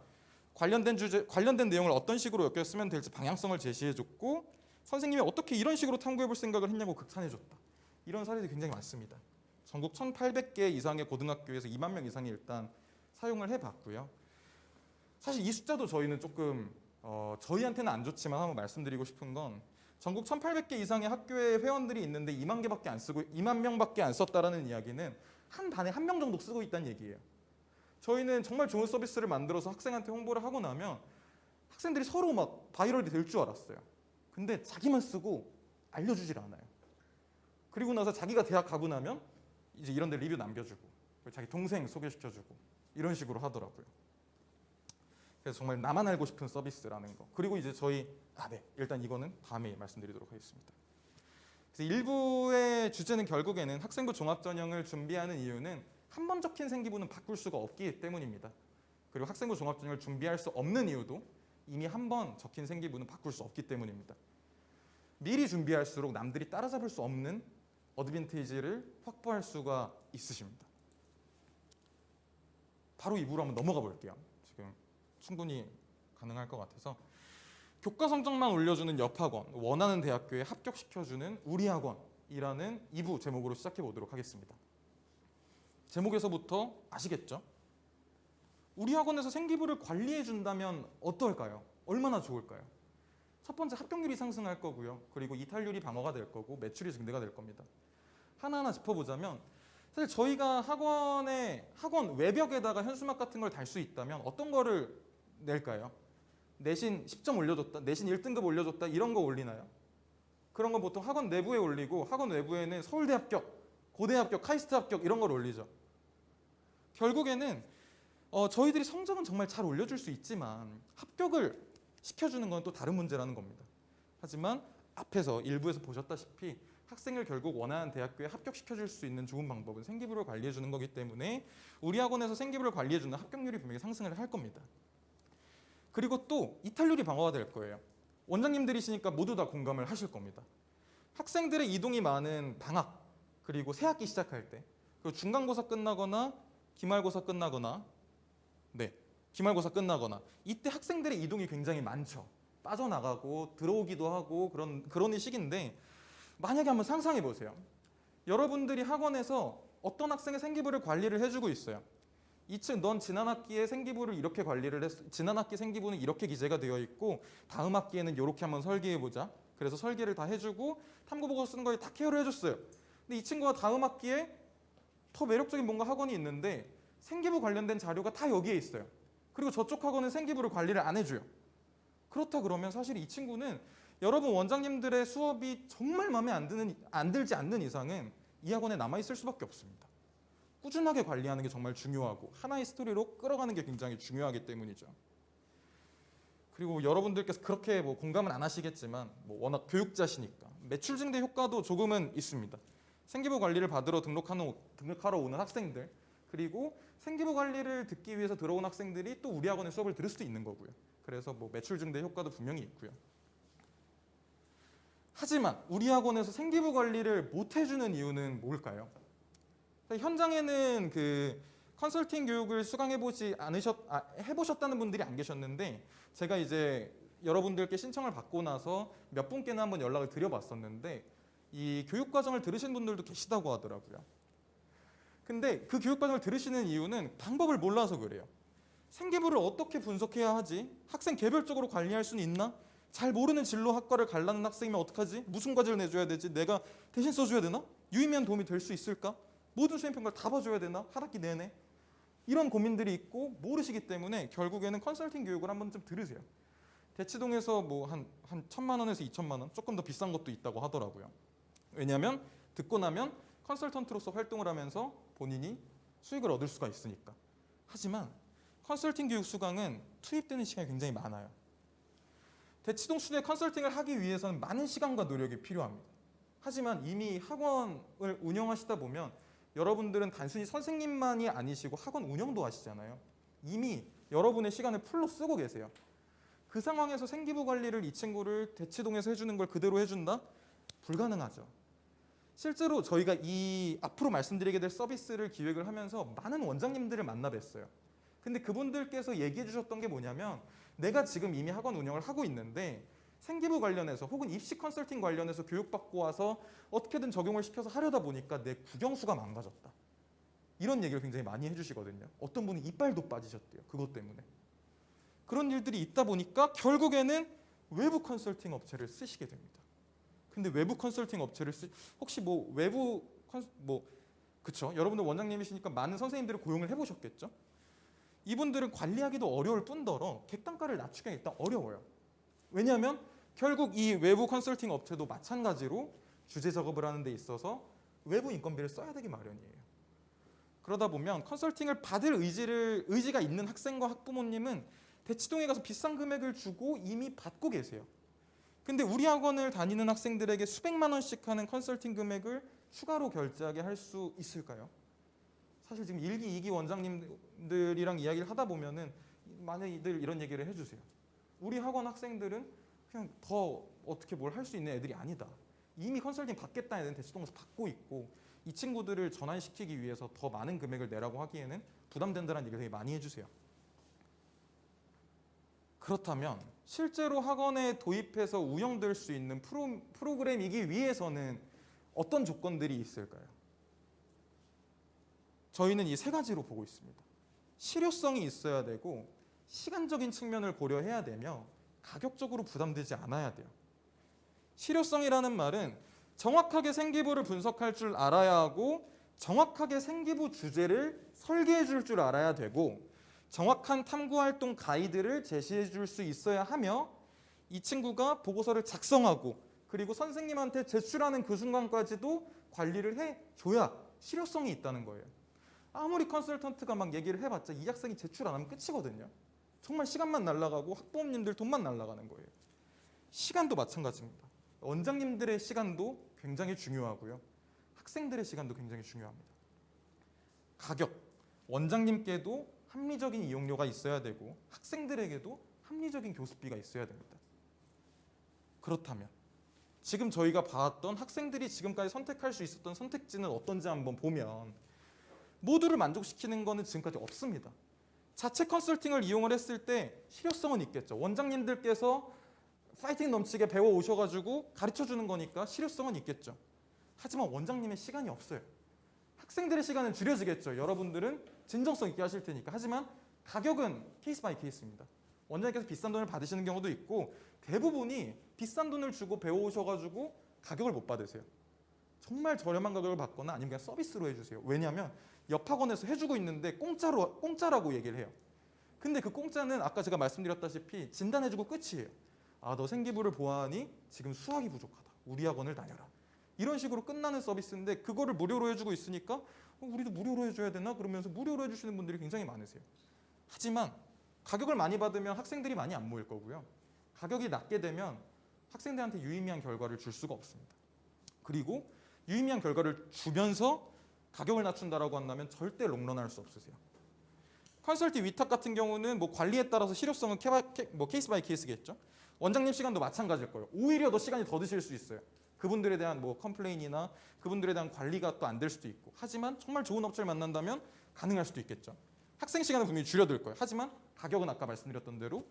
관련된 내용을 어떤 식으로 엮였으면 될지 방향성을 제시해줬고 선생님이 어떻게 이런 식으로 탐구해볼 생각을 했냐고 극찬해줬다. 이런 사례들이 굉장히 많습니다. 전국 1,800개 이상의 고등학교에서 2만 명 이상이 일단 사용을 해봤고요. 사실 이 숫자도 저희는 조금 저희한테는 안 좋지만 한번 말씀드리고 싶은 건 전국 1,800개 이상의 학교에 회원들이 있는데 2만 명밖에 안 썼다라는 이야기는 한 반에 한 명 정도 쓰고 있다는 얘기예요. 저희는 정말 좋은 서비스를 만들어서 학생한테 홍보를 하고 나면 학생들이 서로 막 바이럴이 될 줄 알았어요. 근데 자기만 쓰고 알려주질 않아요. 그리고 나서 자기가 대학 가고 나면 이제 이런 데 리뷰 남겨주고 자기 동생 소개시켜주고 이런 식으로 하더라고요. 그래서 정말 나만 알고 싶은 서비스라는 거. 그리고 이제 일단 이거는 다음에 말씀드리도록 하겠습니다. 그래서 일부의 주제는 결국에는 학생부 종합전형을 준비하는 이유는 한 번 적힌 생기부는 바꿀 수가 없기 때문입니다. 그리고 학생부 종합전형을 준비할 수 없는 이유도 이미 한 번 적힌 생기부는 바꿀 수 없기 때문입니다. 미리 준비할수록 남들이 따라잡을 수 없는 어드밴티지를 확보할 수가 있으십니다. 바로 이부로 한번 넘어가 볼게요. 지금 충분히 가능할 것 같아서 교과 성적만 올려주는 옆학원, 원하는 대학교에 합격시켜주는 우리 학원이라는 2부 제목으로 시작해 보도록 하겠습니다. 제목에서부터 아시겠죠? 우리 학원에서 생기부를 관리해 준다면 어떨까요? 얼마나 좋을까요? 첫 번째, 합격률이 상승할 거고요. 그리고 이탈률이 방어가 될 거고 매출이 증대가 될 겁니다. 하나하나 짚어보자면 사실 저희가 학원 외벽에다가 현수막 같은 걸 달 수 있다면 어떤 거를 낼까요? 내신 10점 올려줬다, 내신 1등급 올려줬다 이런 거 올리나요? 그런 건 보통 학원 내부에 올리고 학원 외부에는 서울대 합격, 고대 합격, 카이스트 합격 이런 걸 올리죠. 결국에는 저희들이 성적은 정말 잘 올려줄 수 있지만 합격을 시켜주는 건 또 다른 문제라는 겁니다. 하지만 앞에서 일부에서 보셨다시피 학생을 결국 원하는 대학교에 합격시켜줄 수 있는 좋은 방법은 생기부를 관리해주는 거기 때문에 우리 학원에서 생기부를 관리해주는 합격률이 분명히 상승을 할 겁니다. 그리고 또 이탈률이 방어가 될 거예요. 원장님들이시니까 모두 다 공감을 하실 겁니다. 학생들의 이동이 많은 방학 그리고 새학기 시작할 때 그리고 중간고사 끝나거나 기말고사 끝나거나 이때 학생들의 이동이 굉장히 많죠. 빠져나가고 들어오기도 하고 그런 시기인데 만약에 한번 상상해 보세요. 여러분들이 학원에서 어떤 학생의 생기부를 관리를 해주고 있어요. 넌 지난 학기에 생기부를 이렇게 관리를 했어. 지난 학기 생기부는 이렇게 기재가 되어 있고 다음 학기에는 이렇게 한번 설계해보자. 그래서 설계를 다 해주고 탐구보고 쓰는 거에 다 케어를 해줬어요. 근데 이 친구가 다음 학기에 더 매력적인 뭔가 학원이 있는데 생기부 관련된 자료가 다 여기에 있어요. 그리고 저쪽 학원은 생기부를 관리를 안 해줘요. 그렇다 그러면 사실 이 친구는 여러분 원장님들의 수업이 정말 마음에 안 들지 않는 이상은 이 학원에 남아있을 수밖에 없습니다. 꾸준하게 관리하는 게 정말 중요하고 하나의 스토리로 끌어가는 게 굉장히 중요하기 때문이죠. 그리고 여러분들께서 그렇게 공감은 안 하시겠지만 워낙 교육자시니까 매출 증대 효과도 조금은 있습니다. 생기부 관리를 받으러 등록하러 오는 학생들 그리고 생기부 관리를 듣기 위해서 들어온 학생들이 또 우리 학원의 수업을 들을 수도 있는 거고요. 그래서 매출 증대 효과도 분명히 있고요. 하지만 우리 학원에서 생기부 관리를 못 해주는 이유는 뭘까요? 현장에는 그 컨설팅 교육을 해보셨다는 분들이 안 계셨는데 제가 이제 여러분들께 신청을 받고 나서 몇 분께는 한번 연락을 드려봤었는데 이 교육 과정을 들으신 분들도 계시다고 하더라고요. 근데 그 교육 과정을 들으시는 이유는 방법을 몰라서 그래요. 생기부를 어떻게 분석해야 하지? 학생 개별적으로 관리할 수는 있나? 잘 모르는 진로 학과를 가려는 학생이면 어떡하지? 무슨 과제를 내줘야 되지? 내가 대신 써줘야 되나? 유의미한 도움이 될 수 있을까? 모든 수행평가를 다 봐줘야 되나? 한 학기 내내? 이런 고민들이 있고 모르시기 때문에 결국에는 컨설팅 교육을 한번 좀 들으세요. 대치동에서 뭐 한 1,000만 원에서 2,000만 원, 조금 더 비싼 것도 있다고 하더라고요. 왜냐하면 듣고 나면 컨설턴트로서 활동을 하면서 본인이 수익을 얻을 수가 있으니까. 하지만 컨설팅 교육 수강은 투입되는 시간이 굉장히 많아요. 대치동 수준의 컨설팅을 하기 위해서는 많은 시간과 노력이 필요합니다. 하지만 이미 학원을 운영하시다 보면 여러분들은 단순히 선생님만이 아니시고 학원 운영도 하시잖아요. 이미 여러분의 시간을 풀로 쓰고 계세요. 그 상황에서 생기부 관리를 이 친구를 대치동에서 해주는 걸 그대로 해준다? 불가능하죠. 실제로 저희가 이 앞으로 말씀드리게 될 서비스를 기획을 하면서 많은 원장님들을 만나 뵀어요. 근데 그분들께서 얘기해 주셨던 게 뭐냐면 내가 지금 이미 학원 운영을 하고 있는데 생기부 관련해서 혹은 입시 컨설팅 관련해서 교육받고 와서 어떻게든 적용을 시켜서 하려다 보니까 내 국영수가 망가졌다. 이런 얘기를 굉장히 많이 해주시거든요. 어떤 분은 이빨도 빠지셨대요. 그것 때문에. 그런 일들이 있다 보니까 결국에는 외부 컨설팅 업체를 쓰시게 됩니다. 근데 외부 컨설팅 업체를 혹시 뭐 외부 그쵸? 여러분들 원장님이시니까 많은 선생님들을 고용을 해보셨겠죠? 이분들은 관리하기도 어려울 뿐더러 객단가를 낮추기가 일단 어려워요. 왜냐하면 결국 이 외부 컨설팅 업체도 마찬가지로 주제 작업을 하는 데 있어서 외부 인건비를 써야 되기 마련이에요. 그러다 보면 컨설팅을 받을 의지가 있는 학생과 학부모님은 대치동에 가서 비싼 금액을 주고 이미 받고 계세요. 근데 우리 학원을 다니는 학생들에게 수백만 원씩 하는 컨설팅 금액을 추가로 결제하게 할 수 있을까요? 사실 지금 1기, 2기 원장님들이랑 이야기를 하다 보면은 많이들 이런 얘기를 해주세요. 우리 학원 학생들은 그냥 더 어떻게 뭘 할 수 있는 애들이 아니다. 이미 컨설팅 받겠다는 애들은 대치동에서 받고 있고 이 친구들을 전환시키기 위해서 더 많은 금액을 내라고 하기에는 부담된다는 얘기를 되게 많이 해주세요. 그렇다면 실제로 학원에 도입해서 운영될 수 있는 프로그램이기 위해서는 어떤 조건들이 있을까요? 저희는 이 세 가지로 보고 있습니다. 실효성이 있어야 되고 시간적인 측면을 고려해야 되며 가격적으로 부담되지 않아야 돼요. 실효성이라는 말은 정확하게 생기부를 분석할 줄 알아야 하고 정확하게 생기부 주제를 설계해 줄 줄 알아야 되고 정확한 탐구활동 가이드를 제시해 줄 수 있어야 하며 이 친구가 보고서를 작성하고 그리고 선생님한테 제출하는 그 순간까지도 관리를 해줘야 실효성이 있다는 거예요. 아무리 컨설턴트가 막 얘기를 해봤자 이 학생이 제출 안 하면 끝이거든요. 정말 시간만 날아가고 학부모님들 돈만 날아가는 거예요. 시간도 마찬가지입니다. 원장님들의 시간도 굉장히 중요하고요. 학생들의 시간도 굉장히 중요합니다. 가격, 원장님께도 합리적인 이용료가 있어야 되고 학생들에게도 합리적인 교습비가 있어야 됩니다. 그렇다면 지금 저희가 봐왔던 학생들이 지금까지 선택할 수 있었던 선택지는 어떤지 한번 보면 모두를 만족시키는 거는 지금까지 없습니다. 자체 컨설팅을 이용을 했을 때 실효성은 있겠죠. 원장님들께서 파이팅 넘치게 배워 오셔가지고 가르쳐주는 거니까 실효성은 있겠죠. 하지만 원장님의 시간이 없어요. 학생들의 시간은 줄여지겠죠. 여러분들은 진정성 있게 하실 테니까. 하지만 가격은 케이스 바이 케이스입니다. 원장님께서 비싼 돈을 받으시는 경우도 있고 대부분이 비싼 돈을 주고 배워오셔가지고 가격을 못 받으세요. 정말 저렴한 가격을 받거나 아니면 그냥 서비스로 해주세요. 왜냐하면 옆 학원에서 해주고 있는데 공짜라고 얘기를 해요. 근데 그 공짜는 아까 제가 말씀드렸다시피 진단해주고 끝이에요. 아, 너 생기부를 보아하니 지금 수학이 부족하다. 우리 학원을 다녀라. 이런 식으로 끝나는 서비스인데 그거를 무료로 해주고 있으니까 우리도 무료로 해줘야 되나? 그러면서 무료로 해주시는 분들이 굉장히 많으세요. 하지만 가격을 많이 받으면 학생들이 많이 안 모일 거고요. 가격이 낮게 되면 학생들한테 유의미한 결과를 줄 수가 없습니다. 그리고 유의미한 결과를 주면서 가격을 낮춘다라고 한다면 절대 롱런할 수 없으세요. 컨설팅 위탁 같은 경우는 뭐 관리에 따라서 실효성은 케이스 바이 케이스겠죠. 원장님 시간도 마찬가지일 거예요. 오히려 더 시간이 더 드실 수 있어요. 그분들에 대한 뭐 컴플레인이나 그분들에 대한 관리가 또 안 될 수도 있고, 하지만 정말 좋은 업체를 만난다면 가능할 수도 있겠죠. 학생 시간은 분명히 줄여들 거예요. 하지만 가격은 아까 말씀드렸던 대로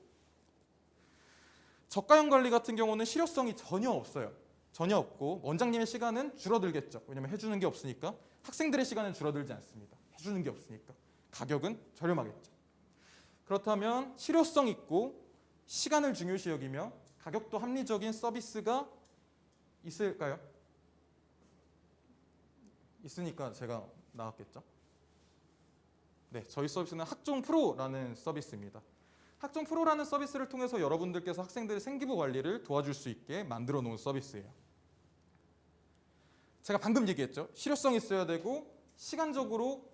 저가형 관리 같은 경우는 실효성이 전혀 없어요. 전혀 없고 원장님의 시간은 줄어들겠죠. 왜냐면 해주는 게 없으니까. 학생들의 시간은 줄어들지 않습니다. 해주는 게 없으니까. 가격은 저렴하겠죠. 그렇다면 실효성 있고 시간을 중요시 여기며 가격도 합리적인 서비스가 있을까요? 있으니까 제가 나왔겠죠. 네, 저희 서비스는 학종 프로라는 서비스입니다. 학종 프로라는 서비스를 통해서 여러분들께서 학생들의 생기부 관리를 도와줄 수 있게 만들어 놓은 서비스예요. 제가 방금 얘기했죠. 실효성 있어야 되고 시간적으로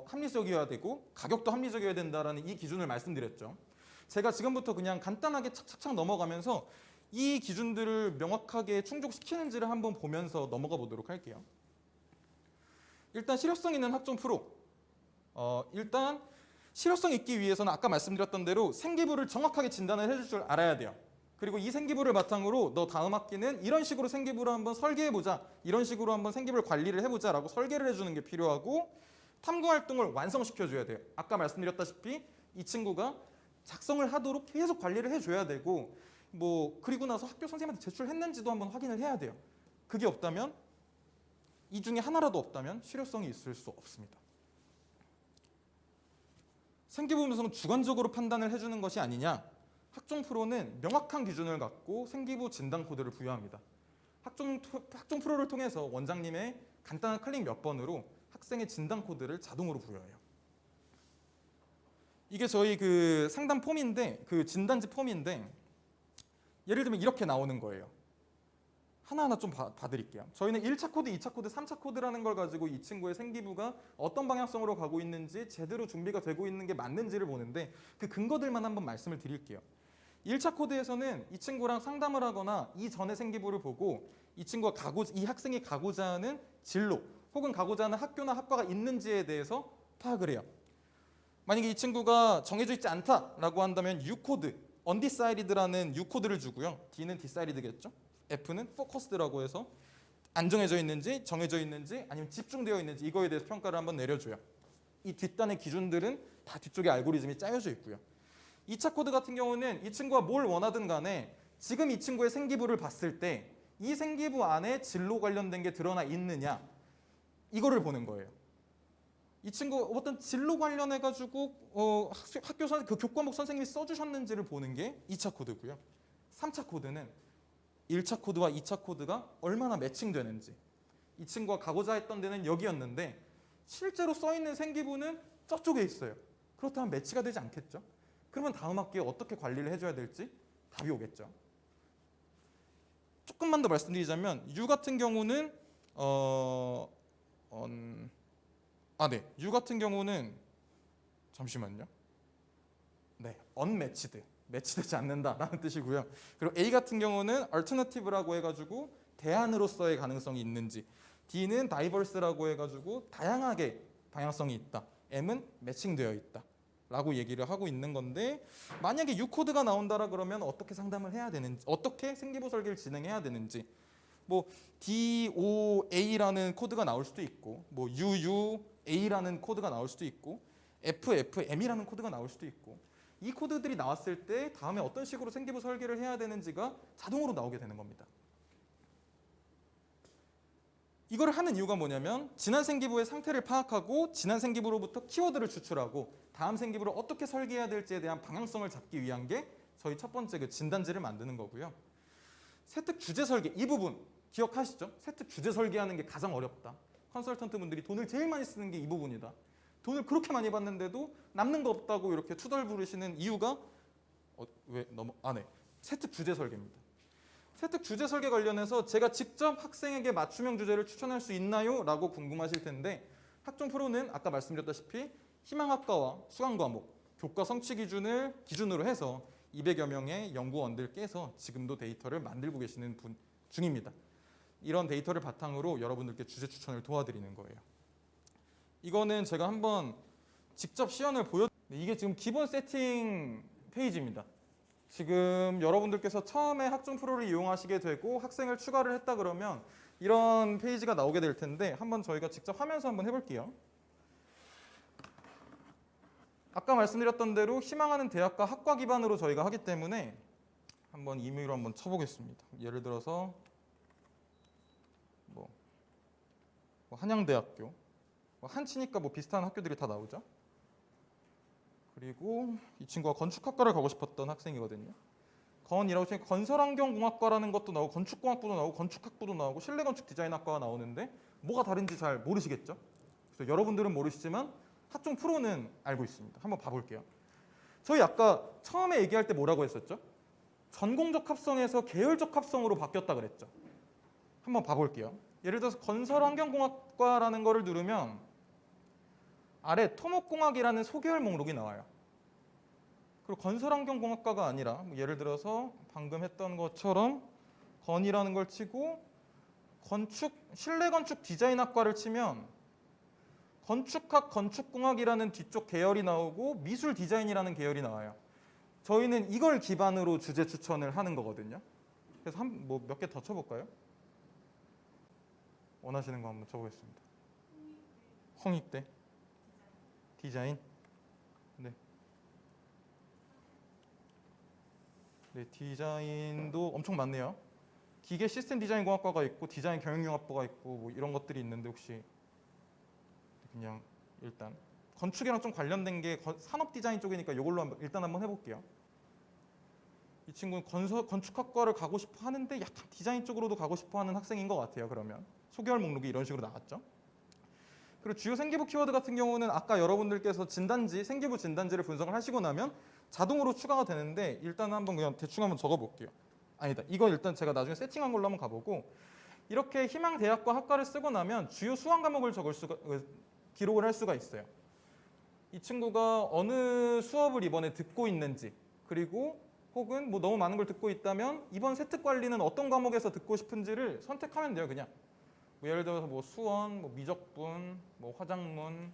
합리적이어야 되고 가격도 합리적이어야 된다라는 이 기준을 말씀드렸죠. 제가 지금부터 그냥 간단하게 착착착 넘어가면서 이 기준들을 명확하게 충족시키는지를 한번 보면서 넘어가 보도록 할게요. 일단 실효성 있는 학종 프로. 일단 실효성 있기 위해서는 아까 말씀드렸던 대로 생기부를 정확하게 진단을 해줄 줄 알아야 돼요. 그리고 이 생기부를 바탕으로 너 다음 학기는 이런 식으로 생기부를 한번 설계해보자, 이런 식으로 한번 생기부를 관리를 해보자 라고 설계를 해주는 게 필요하고, 탐구 활동을 완성시켜줘야 돼요. 아까 말씀드렸다시피 이 친구가 작성을 하도록 계속 관리를 해줘야 되고, 뭐 그리고 나서 학교 선생님한테 제출했는지도 한번 확인을 해야 돼요. 그게 없다면, 이 중에 하나라도 없다면 실효성이 있을 수 없습니다. 생기부 분석은 주관적으로 판단을 해주는 것이 아니냐? 학종 프로는 명확한 기준을 갖고 생기부 진단 코드를 부여합니다. 학종 프로를 통해서 원장님의 간단한 클릭 몇 번으로 학생의 진단 코드를 자동으로 부여해요. 이게 저희 그 상담 폼인데, 그 진단지 폼인데, 예를 들면 이렇게 나오는 거예요. 하나하나 좀 봐드릴게요. 저희는 1차 코드, 2차 코드, 3차 코드라는 걸 가지고 이 친구의 생기부가 어떤 방향성으로 가고 있는지, 제대로 준비가 되고 있는 게 맞는지를 보는데, 그 근거들만 한번 말씀을 드릴게요. 1차 코드에서는 이 친구랑 상담을 하거나 이 전에 생기부를 보고 이 친구가 이 학생이 가고자 하는 진로 혹은 가고자 하는 학교나 학과가 있는지에 대해서 파악을 해요. 만약에 이 친구가 정해져 있지 않다라고 한다면 U코드, undecided라는 U코드를 주고요. D는 decided겠죠. F는 focused라고 해서 안 정해져 있는지, 정해져 있는지, 아니면 집중되어 있는지 이거에 대해서 평가를 한번 내려줘요. 이 뒷단의 기준들은 다 뒤쪽에 알고리즘이 짜여져 있고요. 2차 코드 같은 경우는 이 친구가 뭘 원하든 간에 지금 이 친구의 생기부를 봤을 때 이 생기부 안에 진로 관련된 게 드러나 있느냐, 이거를 보는 거예요. 이 친구 어떤 진로 관련해가지고 학교 그 교과목 선생님이 써주셨는지를 보는 게 2차 코드고요. 3차 코드는 1차 코드와 2차 코드가 얼마나 매칭되는지. 이 친구가 가고자 했던 데는 여기였는데 실제로 써있는 생기부는 저쪽에 있어요. 그렇다면 매치가 되지 않겠죠? 그러면 다음 학기에 어떻게 관리를 해줘야 될지 답이 오겠죠. 조금만 더 말씀드리자면 U 같은 경우는 U 같은 경우는 잠시만요. 네, unmatched, 매치되지 않는다라는 뜻이고요. 그리고 A 같은 경우는 alternative라고 해가지고 대안으로서의 가능성이 있는지, D는 diverse라고 해가지고 다양하게 방향성이 있다, M은 매칭되어 있다 라고 얘기를 하고 있는 건데, 만약에 U코드가 나온다라 그러면 어떻게 상담을 해야 되는지, 어떻게 생기부 설계를 진행해야 되는지, 뭐 DOA라는 코드가 나올 수도 있고, 뭐 UUA라는 코드가 나올 수도 있고, FFM이라는 코드가 나올 수도 있고, 이 코드들이 나왔을 때 다음에 어떤 식으로 생기부 설계를 해야 되는지가 자동으로 나오게 되는 겁니다. 이걸 하는 이유가 뭐냐면 지난 생기부의 상태를 파악하고 지난 생기부로부터 키워드를 추출하고 다음 생기부를 어떻게 설계해야 될지에 대한 방향성을 잡기 위한 게 저희 첫 번째 그 진단지를 만드는 거고요. 세특 주제 설계, 이 부분 기억하시죠? 세특 주제 설계하는 게 가장 어렵다. 컨설턴트 분들이 돈을 제일 많이 쓰는 게 이 부분이다. 돈을 그렇게 많이 받는데도 남는 거 없다고 이렇게 투덜 부르시는 이유가 세특 주제 설계입니다. 세특 주제 설계 관련해서 제가 직접 학생에게 맞춤형 주제를 추천할 수 있나요? 라고 궁금하실 텐데, 학종 프로는 아까 말씀드렸다시피 희망학과와 수강 과목, 교과 성취 기준을 기준으로 해서 200여 명의 연구원들께서 지금도 데이터를 만들고 계시는 분 중입니다. 이런 데이터를 바탕으로 여러분들께 주제 추천을 도와드리는 거예요. 이거는 제가 한번 직접 시연을 이게 지금 기본 세팅 페이지입니다. 지금 여러분들께서 처음에 학종 프로를 이용하시게 되고 학생을 추가를 했다 그러면 이런 페이지가 나오게 될 텐데 한번 저희가 직접 하면서 한번 해볼게요. 아까 말씀드렸던 대로 희망하는 대학과 학과 기반으로 저희가 하기 때문에 한번 임의로 한번 쳐보겠습니다. 예를 들어서 뭐 한양대학교, 한치니까 뭐 비슷한 학교들이 다 나오죠. 그리고 이 친구가 건축학과를 가고 싶었던 학생이거든요. 건이라고 치면 건설환경공학과라는 것도 나오고 건축공학부도 나오고 건축학부도 나오고 실내건축 디자인학과가 나오는데 뭐가 다른지 잘 모르시겠죠? 그래서 여러분들은 모르시지만 학종 프로는 알고 있습니다. 한번 봐볼게요. 저희 아까 처음에 얘기할 때 뭐라고 했었죠? 전공적 합성에서 계열적 합성으로 바뀌었다 그랬죠. 한번 봐볼게요. 예를 들어서 건설환경공학과라는 거를 누르면 아래 토목공학이라는 소계열 목록이 나와요. 그리고 건설환경공학과가 아니라 예를 들어서 방금 했던 것처럼 건이라는 걸 치고 실내건축 디자인학과를 치면 건축학, 건축공학이라는 뒤쪽 계열이 나오고 미술 디자인이라는 계열이 나와요. 저희는 이걸 기반으로 주제 추천을 하는 거거든요. 그래서 뭐 몇 개 더 쳐볼까요? 원하시는 거 한번 쳐보겠습니다. 홍익대 디자인. 네. 네, 디자인도 엄청 많네요. 기계 시스템 디자인 공학과가 있고 디자인 경영융합부가 있고 뭐 이런 것들이 있는데 혹시 그냥 일단 건축이랑 좀 관련된 게 산업 디자인 쪽이니까 이걸로 일단 한번 해볼게요. 이 친구는 건축학과를 가고 싶어 하는데 약간 디자인 쪽으로도 가고 싶어 하는 학생인 것 같아요. 그러면 소개할 목록이 이런 식으로 나왔죠. 그리고 주요 생기부 키워드 같은 경우는 아까 여러분들께서 생기부 진단지를 분석을 하시고 나면 자동으로 추가가 되는데 일단 한번 그냥 대충 한번 적어볼게요. 아니다. 이건 일단 제가 나중에 세팅한 걸로 한번 가보고 이렇게 희망 대학과 학과를 쓰고 나면 주요 수강 과목을 기록을 할 수가 있어요. 이 친구가 어느 수업을 이번에 듣고 있는지 그리고 혹은 뭐 너무 많은 걸 듣고 있다면 이번 세특 관리는 어떤 과목에서 듣고 싶은지를 선택하면 돼요. 그냥 뭐 예를 들어서 뭐 수원, 뭐 미적분, 뭐 화장문,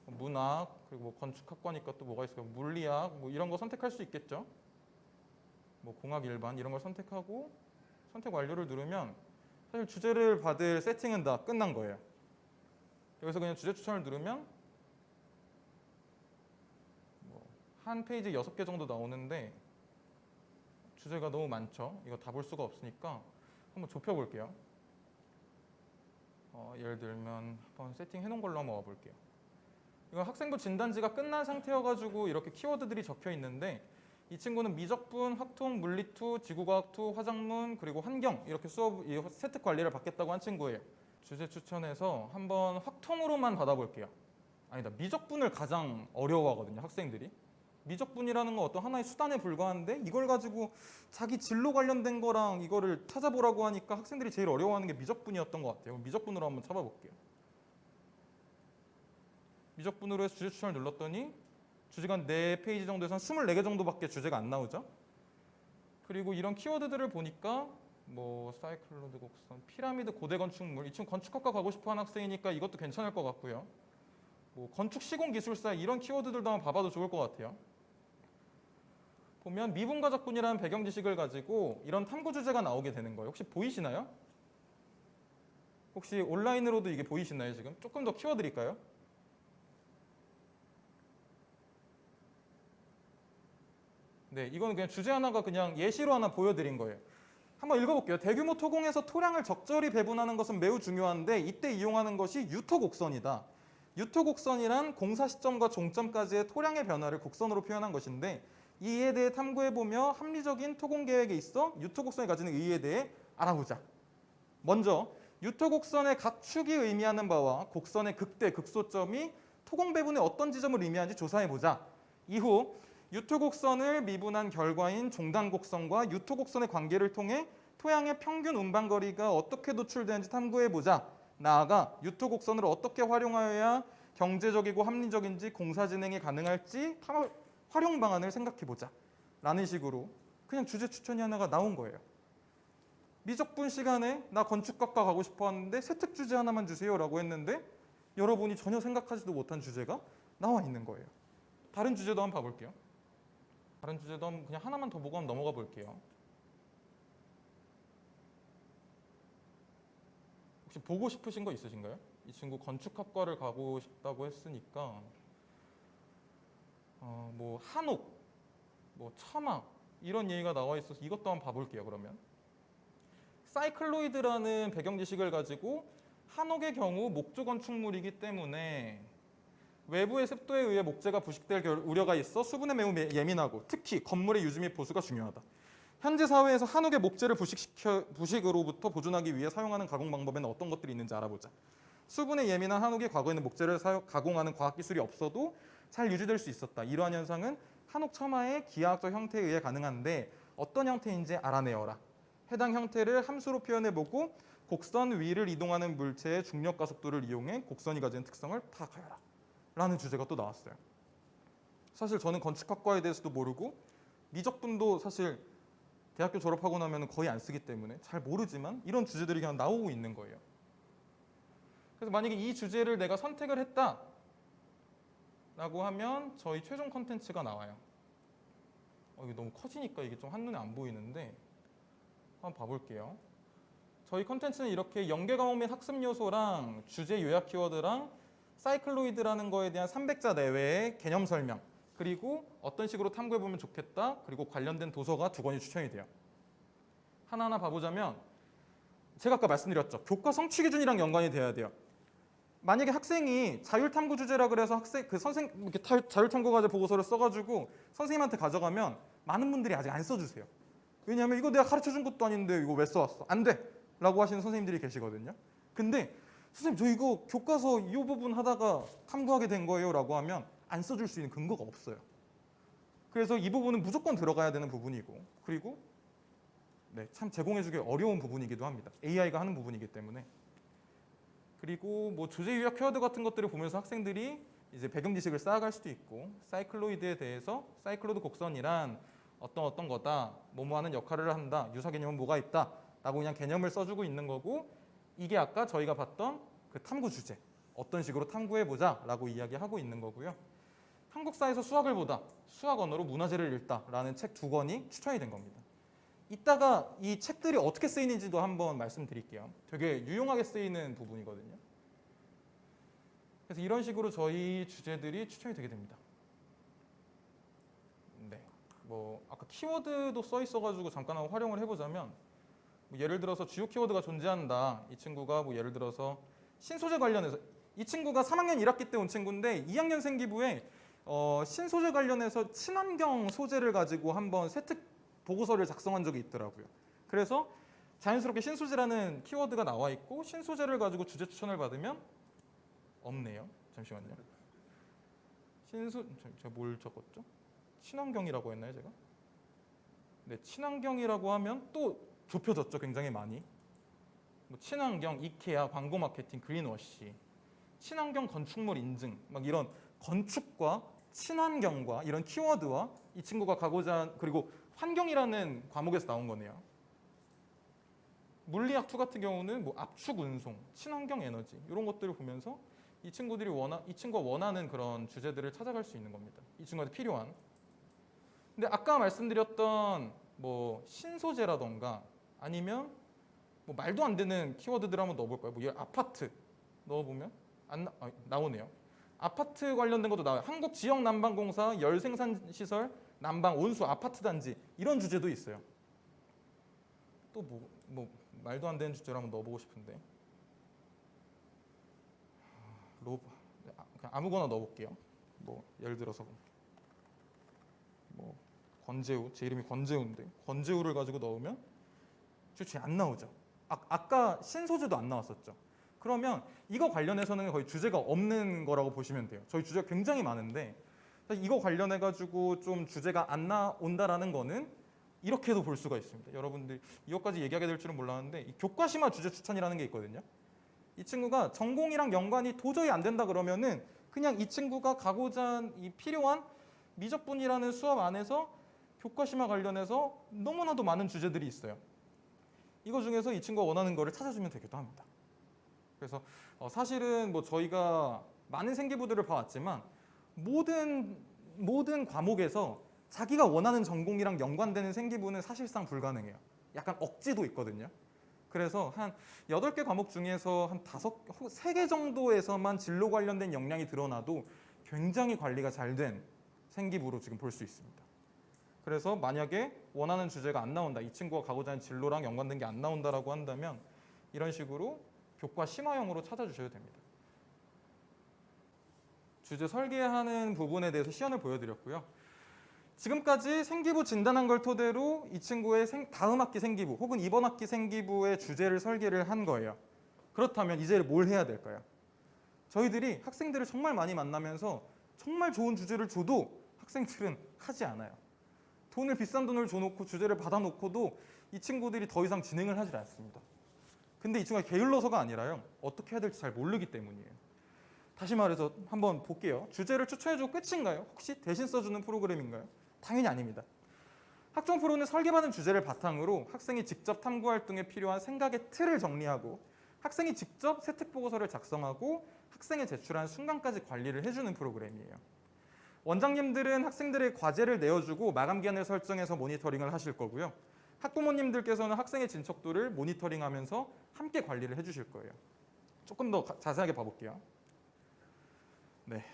뭐 문학 그리고 뭐 건축학과니까 또 뭐가 있을까요? 물리학 뭐 이런 거 선택할 수 있겠죠. 뭐 공학 일반 이런 걸 선택하고 선택 완료를 누르면 사실 주제를 받을 세팅은 다 끝난 거예요. 여기서 그냥 주제 추천을 누르면 뭐 한 페이지 6개 정도 나오는데 주제가 너무 많죠. 이거 다 볼 수가 없으니까 한번 좁혀볼게요. 예를 들면 한번 세팅해 놓은 걸로 한번 와볼게요. 이건 학생부 진단지가 끝난 상태여가지고 이렇게 키워드들이 적혀 있는데 이 친구는 미적분, 학통, 물리2, 지구과학2, 화작문, 그리고 환경 이렇게 이 세특 관리를 받겠다고 한 친구예요. 주제 추천해서 한번 학통으로만 받아볼게요. 아니다, 미적분을 가장 어려워하거든요, 학생들이. 미적분이라는 건 어떤 하나의 수단에 불과한데 이걸 가지고 자기 진로 관련된 거랑 이거를 찾아보라고 하니까 학생들이 제일 어려워하는 게 미적분이었던 것 같아요. 미적분으로 한번 찾아볼게요. 미적분으로 해서 주제 추천을 눌렀더니 주제가 4페이지 정도에서 한 24개 정도밖에 주제가 안 나오죠. 그리고 이런 키워드들을 보니까 뭐 사이클로드 곡선, 피라미드 고대 건축물, 이 친구 건축학과 가고 싶어하는 학생이니까 이것도 괜찮을 것 같고요. 뭐 건축 시공 기술사 이런 키워드들도 한번 봐봐도 좋을 것 같아요. 보면 미분가적분이라는 배경 지식을 가지고 이런 탐구 주제가 나오게 되는 거예요. 혹시 보이시나요? 혹시 온라인으로도 이게 보이시나요 지금? 조금 더 키워드릴까요? 네, 이거는 그냥 주제 하나가 그냥 예시로 하나 보여드린 거예요. 한번 읽어볼게요. 대규모 토공에서 토량을 적절히 배분하는 것은 매우 중요한데 이때 이용하는 것이 유토곡선이다. 유토곡선이란 공사 시점과 종점까지의 토량의 변화를 곡선으로 표현한 것인데 이에 대해 탐구해보며 합리적인 토공 계획에 있어 유토곡선이 가지는 의의에 대해 알아보자. 먼저 유토곡선의 각 축이 의미하는 바와 곡선의 극대, 극소점이 토공 배분의 어떤 지점을 의미하는지 조사해보자. 이후 유토곡선을 미분한 결과인 종단곡선과 유토곡선의 관계를 통해 토양의 평균 운반거리가 어떻게 도출되는지 탐구해보자. 나아가 유토곡선을 어떻게 활용하여야 경제적이고 합리적인지 공사 진행이 가능할지 활용 방안을 생각해보자. 라는 식으로 그냥 주제 추천이 하나가 나온 거예요. 미적분 시간에 나 건축학과 가고 싶었는데 세특 주제 하나만 주세요 라고 했는데 여러분이 전혀 생각하지도 못한 주제가 나와 있는 거예요. 다른 주제도 한번 봐볼게요. 다른 주제도 그냥 하나만 더 보고 한번 넘어가 볼게요. 혹시 보고 싶으신 거 있으신가요? 이 친구 건축학과를 가고 싶다고 했으니까 뭐 한옥, 뭐 처막 이런 얘기가 나와 있어서 이것도 한번 봐볼게요. 그러면 사이클로이드라는 배경 지식을 가지고 한옥의 경우 목조 건축물이기 때문에 외부의 습도에 의해 목재가 부식될 우려가 있어 수분에 매우 예민하고 특히 건물의 유지 및 보수가 중요하다. 현재 사회에서 한옥의 목재를 부식으로부터 보존하기 위해 사용하는 가공 방법에는 어떤 것들이 있는지 알아보자. 수분에 예민한 한옥이 과거에는 목재를 가공하는 과학기술이 없어도 잘 유지될 수 있었다. 이러한 현상은 한옥 처마의 기하학적 형태에 의해 가능한데 어떤 형태인지 알아내어라. 해당 형태를 함수로 표현해보고 곡선 위를 이동하는 물체의 중력 가속도를 이용해 곡선이 가지는 특성을 파악하여라. 라는 주제가 또 나왔어요. 사실 저는 건축학과에 대해서도 모르고 미적분도 사실 대학교 졸업하고 나면 거의 안 쓰기 때문에 잘 모르지만 이런 주제들이 그냥 나오고 있는 거예요. 그래서 만약에 이 주제를 내가 선택을 했다 라고 하면 저희 최종 컨텐츠가 나와요. 이게 너무 커지니까 이게 좀 한눈에 안 보이는데 한번 봐볼게요. 저희 컨텐츠는 이렇게 연계 과목 및 학습 요소랑 주제 요약 키워드랑 사이클로이드라는 거에 대한 300자 내외의 개념 설명, 그리고 어떤 식으로 탐구해보면 좋겠다, 그리고 관련된 도서가 2권이 추천이 돼요. 하나하나 봐보자면 제가 아까 말씀드렸죠. 교과 성취 기준이랑 연관이 돼야 돼요. 만약에 학생이 자율탐구 주제라 그래서 이렇게 자율탐구 과제 보고서를 써가지고 선생님한테 가져가면 많은 분들이 아직 안 써주세요. 왜냐하면 이거 내가 가르쳐준 것도 아닌데 이거 왜 써왔어? 안 돼! 라고 하시는 선생님들이 계시거든요. 근데 선생님 저 이거 교과서 이 부분 하다가 탐구하게 된 거예요 라고 하면 안 써줄 수 있는 근거가 없어요. 그래서 이 부분은 무조건 들어가야 되는 부분이고, 그리고 참 제공해주기 어려운 부분이기도 합니다. AI가 하는 부분이기 때문에. 그리고 뭐 주제 요약 키워드 같은 것들을 보면서 학생들이 이제 배경 지식을 쌓아갈 수도 있고, 사이클로이드에 대해서 사이클로이드 곡선이란 어떤 거다, 뭐뭐 하는 역할을 한다, 유사 개념은 뭐가 있다 라고 그냥 개념을 써주고 있는 거고, 이게 아까 저희가 봤던 그 탐구 주제, 어떤 식으로 탐구해보자 라고 이야기하고 있는 거고요. 한국사에서 수학을 보다, 수학 언어로 문화재를 읽다 라는 책 2권이 추천이 된 겁니다. 이따가 이 책들이 어떻게 쓰이는지도 한번 말씀드릴게요. 되게 유용하게 쓰이는 부분이거든요. 그래서 이런 식으로 저희 주제들이 추천이 되게 됩니다. 뭐 아까 키워드도 써 있어가지고 잠깐 한번 활용을 해보자면, 뭐 예를 들어서 주요 키워드가 존재한다. 이 친구가 뭐 예를 들어서 신소재 관련해서, 이 친구가 3학년 1학기 때 온 친구인데 2학년생 기부에 신소재 관련해서 친환경 소재를 가지고 한번 세특 보고서를 작성한 적이 있더라고요. 그래서 자연스럽게 신소재라는 키워드가 나와 있고, 신소재를 가지고 주제 추천을 받으면 없네요. 잠시만요. 제가 뭘 적었죠? 친환경이라고 했나요, 제가? 네, 친환경이라고 하면 또 좁혀졌죠, 굉장히 많이. 뭐 친환경, 이케아, 광고 마케팅, 그린워시, 친환경 건축물 인증, 막 이런 건축과 친환경과 이런 키워드와 이 친구가 가고자, 그리고 환경이라는 과목에서 나온 거네요. 물리학 2 같은 경우는 뭐 압축 운송, 친환경 에너지 이런 것들을 보면서 이 친구가 원하는 그런 주제들을 찾아갈 수 있는 겁니다. 이 친구한테 필요한. 근데 아까 말씀드렸던 뭐 신소재라던가 아니면 뭐 말도 안 되는 키워드들 한번 넣어볼까요? 뭐 아파트 넣어보면 나오네요. 아파트 관련된 것도 나와요. 한국지역난방공사 열생산시설 난방 온수 아파트 단지 이런 주제도 있어요. 또 뭐 말도 안 되는 주제로 한번 넣어보고 싶은데 그냥 아무거나 넣어볼게요. 뭐 예를 들어서 뭐 권재우, 제 이름이 권재우인데 권재우를 가지고 넣으면 주제 안 나오죠. 아까 신소재도 안 나왔었죠. 그러면 이거 관련해서는 거의 주제가 없는 거라고 보시면 돼요. 저희 주제가 굉장히 많은데 이거 관련해 가지고 좀 주제가 안 나온다라는 거는 이렇게도 볼 수가 있습니다. 여러분들 이것까지 얘기하게 될 줄은 몰랐는데 이 교과심화 주제 추천이라는 게 있거든요. 이 친구가 전공이랑 연관이 도저히 안 된다 그러면은 그냥 이 친구가 가고자 이 필요한 미적분이라는 수업 안에서 교과심화 관련해서 너무나도 많은 주제들이 있어요. 이거 중에서 이 친구가 원하는 거를 찾아주면 되기도 합니다. 그래서 사실은 뭐 저희가 많은 생기부들을 봐왔지만 모든 과목에서 자기가 원하는 전공이랑 연관되는 생기부는 사실상 불가능해요. 약간 억지도 있거든요. 그래서 한 8개 과목 중에서 한 3개 정도에서만 진로 관련된 역량이 드러나도 굉장히 관리가 잘 된 생기부로 지금 볼 수 있습니다. 그래서 만약에 원하는 주제가 안 나온다, 이 친구가 가고자 하는 진로랑 연관된 게 안 나온다라고 한다면 이런 식으로 교과 심화형으로 찾아주셔도 됩니다. 주제 설계하는 부분에 대해서 시연을 보여드렸고요. 지금까지 생기부 진단한 걸 토대로 이 친구의 다음 학기 생기부 혹은 이번 학기 생기부의 주제를 설계를 한 거예요. 그렇다면 이제 뭘 해야 될까요? 저희들이 학생들을 정말 많이 만나면서 정말 좋은 주제를 줘도 학생들은 하지 않아요. 비싼 돈을 줘놓고 주제를 받아놓고도 이 친구들이 더 이상 진행을 하질 않습니다. 근데 이 친구가 게을러서가 아니라요. 어떻게 해야 될지 잘 모르기 때문이에요. 다시 말해서 한번 볼게요. 주제를 추천해주고 끝인가요? 혹시 대신 써주는 프로그램인가요? 당연히 아닙니다. 학종 프로는 설계받은 주제를 바탕으로 학생이 직접 탐구 활동에 필요한 생각의 틀을 정리하고 학생이 직접 세특 보고서를 작성하고 학생이 제출한 순간까지 관리를 해주는 프로그램이에요. 원장님들은 학생들의 과제를 내어주고 마감 기한을 설정해서 모니터링을 하실 거고요. 학부모님들께서는 학생의 진척도를 모니터링하면서 함께 관리를 해주실 거예요. 조금 더 자세하게 봐볼게요. 네,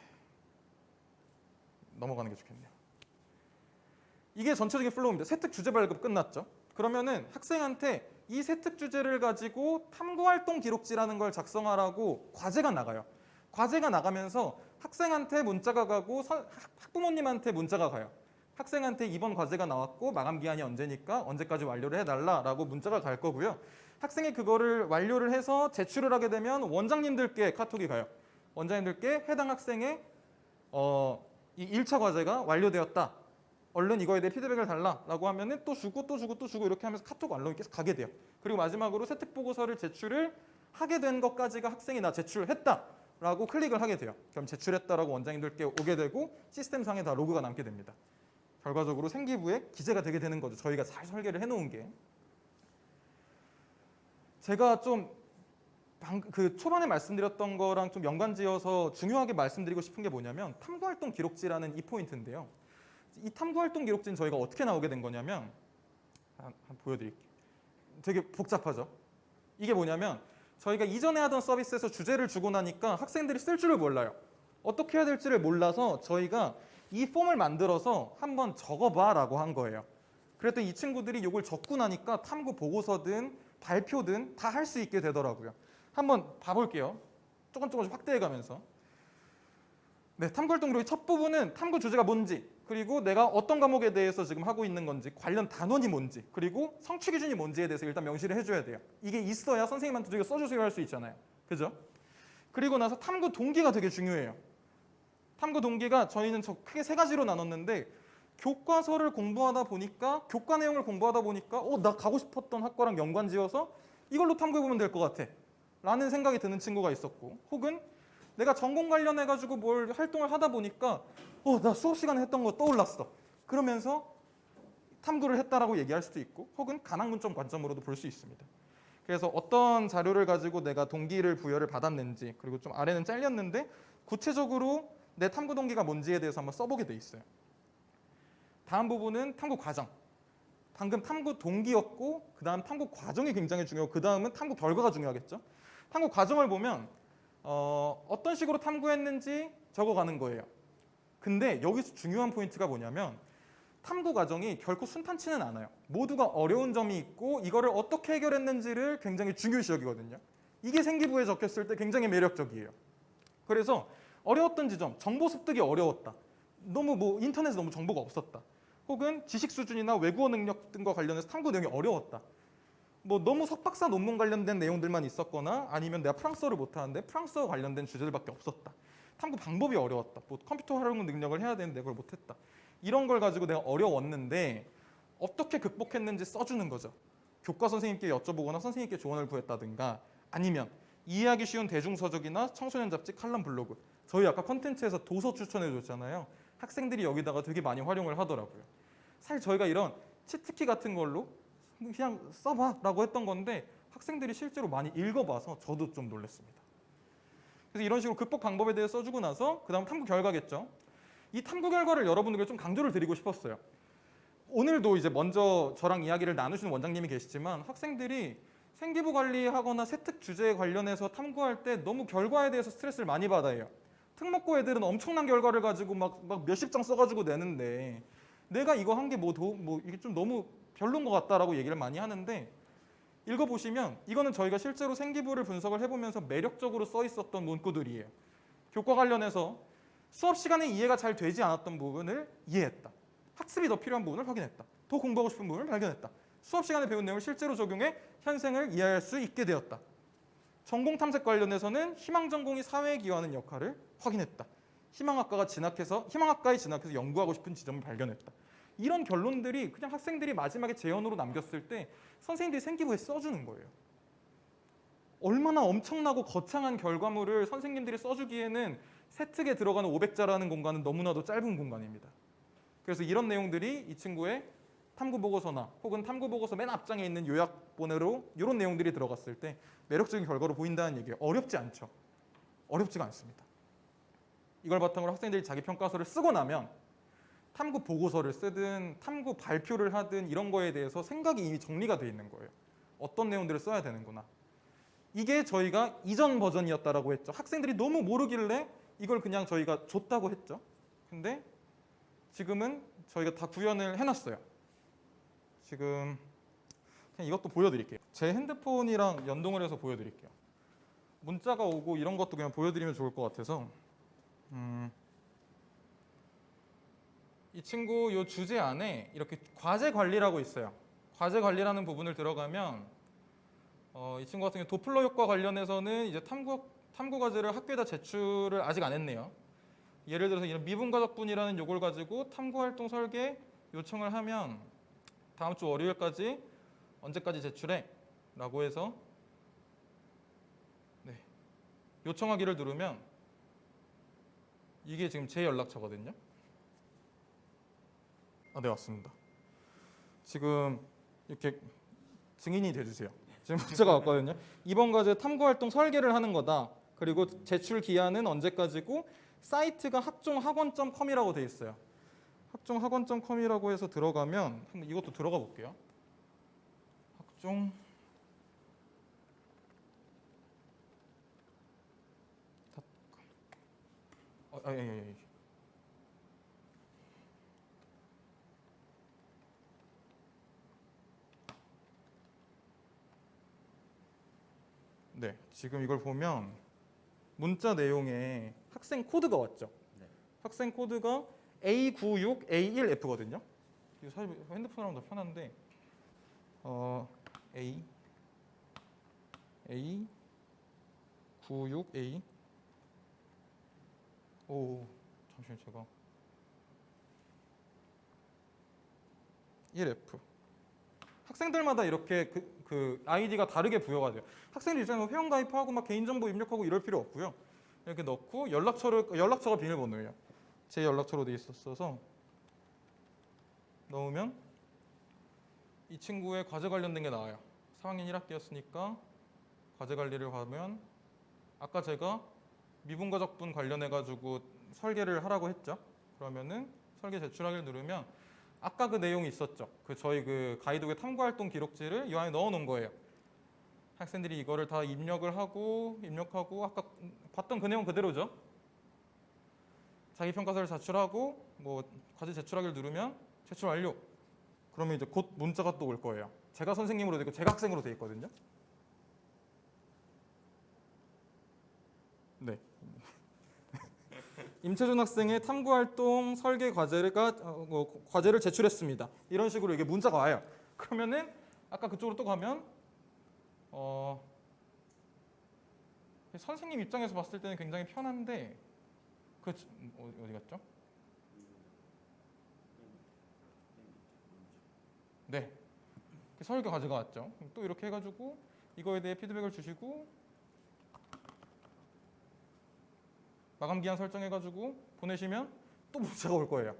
넘어가는 게 좋겠네요. 이게 전체적인 플로우입니다. 세특 주제 발급 끝났죠. 그러면은 학생한테 이 세특 주제를 가지고 탐구활동 기록지라는 걸 작성하라고 과제가 나가요. 과제가 나가면서 학생한테 문자가 가고 학부모님한테 문자가 가요. 학생한테 이번 과제가 나왔고 마감 기한이 언제니까 언제까지 완료를 해달라라고 문자가 갈 거고요. 학생이 그거를 완료를 해서 제출을 하게 되면 원장님들께 카톡이 가요. 원장님들께 해당 학생의 이 1차 과제가 완료되었다. 얼른 이거에 대해 피드백을 달라라고 하면은 또 주고 이렇게 하면서 카톡 알람이 계속 가게 돼요. 그리고 마지막으로 세특 보고서를 제출을 하게 된 것까지가 학생이 나 제출했다라고 클릭을 하게 돼요. 그럼 제출했다라고 원장님들께 오게 되고 시스템상에 다 로그가 남게 됩니다. 결과적으로 생기부에 기재가 되게 되는 거죠. 저희가 잘 설계를 해놓은 게. 제가 좀 그 초반에 말씀드렸던 거랑 좀 연관지어서 중요하게 말씀드리고 싶은 게 뭐냐면 탐구활동 기록지라는 이 포인트인데요. 이 탐구활동 기록지는 저희가 어떻게 나오게 된 거냐면 한번 보여드릴게요. 되게 복잡하죠. 이게 뭐냐면 저희가 이전에 하던 서비스에서 주제를 주고 나니까 학생들이 쓸 줄을 몰라요. 어떻게 해야 될지를 몰라서 저희가 이 폼을 만들어서 한번 적어봐라고 한 거예요. 그랬더니 이 친구들이 이걸 적고 나니까 탐구 보고서든 발표든 다 할 수 있게 되더라고요. 한번 봐볼게요. 조금씩 확대해가면서. 네, 탐구활동 기록의 첫 부분은 탐구 주제가 뭔지, 그리고 내가 어떤 과목에 대해서 지금 하고 있는 건지, 관련 단원이 뭔지, 그리고 성취 기준이 뭔지에 대해서 일단 명시를 해줘야 돼요. 이게 있어야 선생님한테 저희가 써주세요 할 수 있잖아요. 그죠? 그리고 나서 탐구 동기가 되게 중요해요. 탐구 동기가 저희는 크게 3가지로 나눴는데 교과서를 공부하다 보니까 교과 내용을 공부하다 보니까 나 가고 싶었던 학과랑 연관지어서 이걸로 탐구해보면 될 것 같아 라는 생각이 드는 친구가 있었고, 혹은 내가 전공 관련해가지고 뭘 활동을 하다 보니까 나 수업 시간에 했던 거 떠올랐어. 그러면서 탐구를 했다라고 얘기할 수도 있고, 혹은 가낭문점 관점으로도 볼 수 있습니다. 그래서 어떤 자료를 가지고 내가 동기를 부여를 받았는지, 그리고 좀 아래는 잘렸는데 구체적으로 내 탐구 동기가 뭔지에 대해서 한번 써보게 돼 있어요. 다음 부분은 탐구 과정. 방금 탐구 동기였고 그 다음 탐구 과정이 굉장히 중요하고 그 다음은 탐구 결과가 중요하겠죠. 탐구 과정을 보면 어떤 식으로 탐구했는지 적어가는 거예요. 근데 여기서 중요한 포인트가 뭐냐면 탐구 과정이 결코 순탄치는 않아요. 모두가 어려운 점이 있고 이거를 어떻게 해결했는지를 굉장히 중요시 여기거든요. 이게 생기부에 적혔을 때 굉장히 매력적이에요. 그래서 어려웠던 지점, 정보 습득이 어려웠다. 너무 인터넷에 너무 정보가 없었다. 혹은 지식 수준이나 외국어 능력 등과 관련해서 탐구 내용이 어려웠다. 너무 석박사 논문 관련된 내용들만 있었거나 아니면 내가 프랑스어를 못하는데 프랑스어 관련된 주제들밖에 없었다. 탐구 방법이 어려웠다. 컴퓨터 활용 능력을 해야 되는데 그걸 못했다. 이런 걸 가지고 내가 어려웠는데 어떻게 극복했는지 써주는 거죠. 교과 선생님께 여쭤보거나 선생님께 조언을 구했다든가, 아니면 이해하기 쉬운 대중서적이나 청소년 잡지, 칼럼, 블로그. 저희 아까 컨텐츠에서 도서 추천해 줬잖아요. 학생들이 여기다가 되게 많이 활용을 하더라고요. 사실 저희가 이런 치트키 같은 걸로 그냥 써봐 라고 했던 건데 학생들이 실제로 많이 읽어봐서 저도 좀 놀랐습니다. 그래서 이런 식으로 극복 방법에 대해 써주고 나서 그 다음 탐구 결과겠죠. 이 탐구 결과를 여러분들께 좀 강조를 드리고 싶었어요. 오늘도 이제 먼저 저랑 이야기를 나누시는 원장님이 계시지만 학생들이 생기부 관리하거나 세특 주제에 관련해서 탐구할 때 너무 결과에 대해서 스트레스를 많이 받아요. 특목고 애들은 엄청난 결과를 가지고 막 몇십 장 써가지고 내는데 내가 이거 한 게 뭐 이게 좀 너무 별론 것 같다라고 얘기를 많이 하는데 읽어보시면 이거는 저희가 실제로 생기부를 분석을 해보면서 매력적으로 써 있었던 문구들이에요. 교과 관련해서 수업 시간에 이해가 잘 되지 않았던 부분을 이해했다. 학습이 더 필요한 부분을 확인했다. 더 공부하고 싶은 부분을 발견했다. 수업 시간에 배운 내용을 실제로 적용해 현생을 이해할 수 있게 되었다. 전공 탐색 관련해서는 희망 전공이 사회에 기여하는 역할을 확인했다. 희망학과에 진학해서 연구하고 싶은 지점을 발견했다. 이런 결론들이 그냥 학생들이 마지막에 제언으로 남겼을 때 선생님들이 생기부에 써주는 거예요. 얼마나 엄청나고 거창한 결과물을 선생님들이 써주기에는 세특에 들어가는 500자라는 공간은 너무나도 짧은 공간입니다. 그래서 이런 내용들이 이 친구의 탐구보고서나 혹은 탐구보고서 맨 앞장에 있는 요약본으로 이런 내용들이 들어갔을 때 매력적인 결과로 보인다는 얘기예요. 어렵지 않죠. 어렵지가 않습니다. 이걸 바탕으로 학생들이 자기 평가서를 쓰고 나면 탐구 보고서를 쓰든 탐구 발표를 하든 이런 거에 대해서 생각이 이미 정리가 돼 있는 거예요. 어떤 내용들을 써야 되는구나. 이게 저희가 이전 버전이었다라고 했죠. 학생들이 너무 모르길래 이걸 그냥 저희가 줬다고 했죠. 근데 지금은 저희가 다 구현을 해놨어요. 지금 그냥 이것도 보여드릴게요. 제 핸드폰이랑 연동을 해서 보여드릴게요. 문자가 오고 이런 것도 그냥 보여드리면 좋을 것 같아서 이 친구 요 주제 안에 이렇게 과제 관리라고 있어요. 과제 관리라는 부분을 들어가면 이 친구 같은 경우 도플러 효과 관련해서는 이제 탐구 과제를 학교에다 제출을 아직 안 했네요. 예를 들어서 이런 미분과적분이라는 요걸 가지고 탐구 활동 설계 요청을 하면 다음 주 월요일까지 언제까지 제출해? 라고 해서 요청하기를 누르면 이게 지금 제 연락처거든요. 네, 맞습니다. 지금 이렇게 증인이 돼주세요. 지금 문자가 왔거든요. 이번 과제 탐구활동 설계를 하는 거다. 그리고 제출 기한은 언제까지고 사이트가 학종학원.com이라고 돼 있어요. 학종학원.com이라고 해서 들어가면 한번 이것도 들어가 볼게요. 학종 네, 지금 이걸 보면 문자 내용에 학생 코드가 왔죠. 네. 학생 코드가 A96A1F거든요. 이거 사실 핸드폰으로 하면 더 편한데 A96A 잠시만 제가 1F 학생들마다 이렇게 그 아이디가 다르게 부여가 돼요. 학생들 입장에서 회원가입하고 막 개인정보 입력하고 이럴 필요 없고요. 이렇게 넣고 연락처가 비밀번호예요. 제 연락처로 돼 있었어서 넣으면 이 친구의 과제 관련된 게 나와요. 4학년 1학기였으니까 과제 관리를 가면 아까 제가 미분과적분 관련해가지고 설계를 하라고 했죠. 그러면은 설계 제출하기를 누르면 아까 그 내용이 있었죠. 저희 그 가이드북의 탐구활동 기록지를 이 안에 넣어놓은 거예요. 학생들이 이거를 다 입력하고 아까 봤던 그 내용 그대로죠. 자기 평가서를 제출하고 뭐 과제 제출하기를 누르면 제출 완료. 그러면 이제 곧 문자가 또 올 거예요. 제가 선생님으로 되고 제가 학생으로 돼 있거든요. 네. 임채준 학생의 탐구활동 설계 과제를 제출했습니다. 이런 식으로 이게 문자가 와요. 그러면은 아까 그쪽으로 또 가면 선생님 입장에서 봤을 때는 굉장히 편한데 어디 갔죠? 네. 설계 과제가 왔죠. 또 이렇게 해가지고 이거에 대해 피드백을 주시고 마감 기한 설정해가지고 보내시면 또 문자가 올 거예요.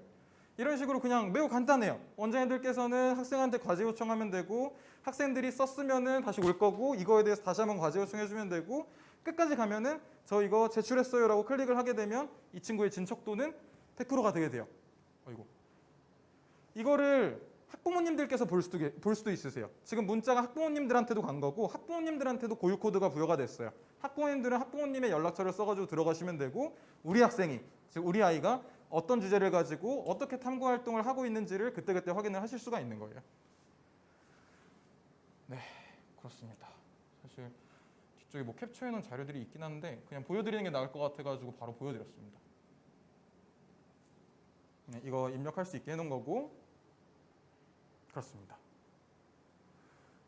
이런 식으로 그냥 매우 간단해요. 원장님들께서는 학생한테 과제 요청하면 되고 학생들이 썼으면은 다시 올 거고 이거에 대해서 다시 한번 과제 요청해주면 되고 끝까지 가면은 저 이거 제출했어요라고 클릭을 하게 되면 이 친구의 진척도는 100%가 되게 돼요. 아이고. 이거를 학부모님들께서 볼 수도 있으세요. 지금 문자가 학부모님들한테도 간 거고 학부모님들한테도 고유 코드가 부여가 됐어요. 학부모님들은 학부모님의 연락처를 써가지고 들어가시면 되고 우리 학생이, 즉 우리 아이가 어떤 주제를 가지고 어떻게 탐구 활동을 하고 있는지를 그때그때 확인을 하실 수가 있는 거예요. 네, 그렇습니다. 사실 뒤쪽에 뭐 캡처해놓은 자료들이 있긴 한데 그냥 보여드리는 게 나을 것 같아가지고 바로 보여드렸습니다. 네, 이거 입력할 수 있게 해놓은 거고 그렇습니다.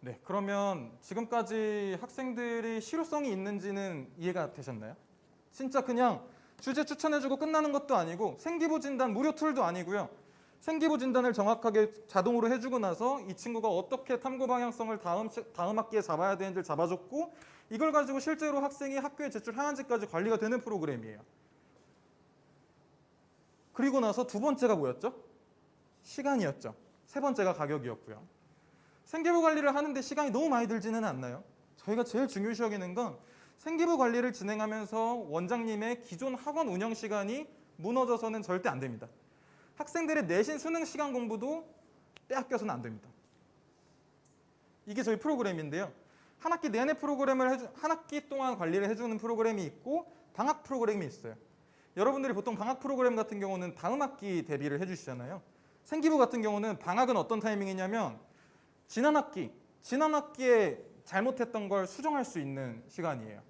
네, 그러면 지금까지 학생들이 실효성이 있는지는 이해가 되셨나요? 진짜 그냥 주제 추천해주고 끝나는 것도 아니고 생기부 진단 무료 툴도 아니고요. 생기부 진단을 정확하게 자동으로 해주고 나서 이 친구가 어떻게 탐구 방향성을 다음 학기에 잡아야 되는지를 잡아줬고 이걸 가지고 실제로 학생이 학교에 제출하는지까지 관리가 되는 프로그램이에요. 그리고 나서 두 번째가 뭐였죠? 시간이었죠. 세 번째가 가격이었고요. 생기부 관리를 하는데 시간이 너무 많이 들지는 않나요? 저희가 제일 중요시 여기는 건 생기부 관리를 진행하면서 원장님의 기존 학원 운영 시간이 무너져서는 절대 안 됩니다. 학생들의 내신 수능 시간 공부도 빼앗겨서는 안 됩니다. 이게 저희 프로그램인데요. 한 학기 내내 한 학기 동안 관리를 해주는 프로그램이 있고 방학 프로그램이 있어요. 여러분들이 보통 방학 프로그램 같은 경우는 다음 학기 대비를 해주시잖아요. 생기부 같은 경우는 방학은 어떤 타이밍이냐면 지난 학기에 잘못했던 걸 수정할 수 있는 시간이에요.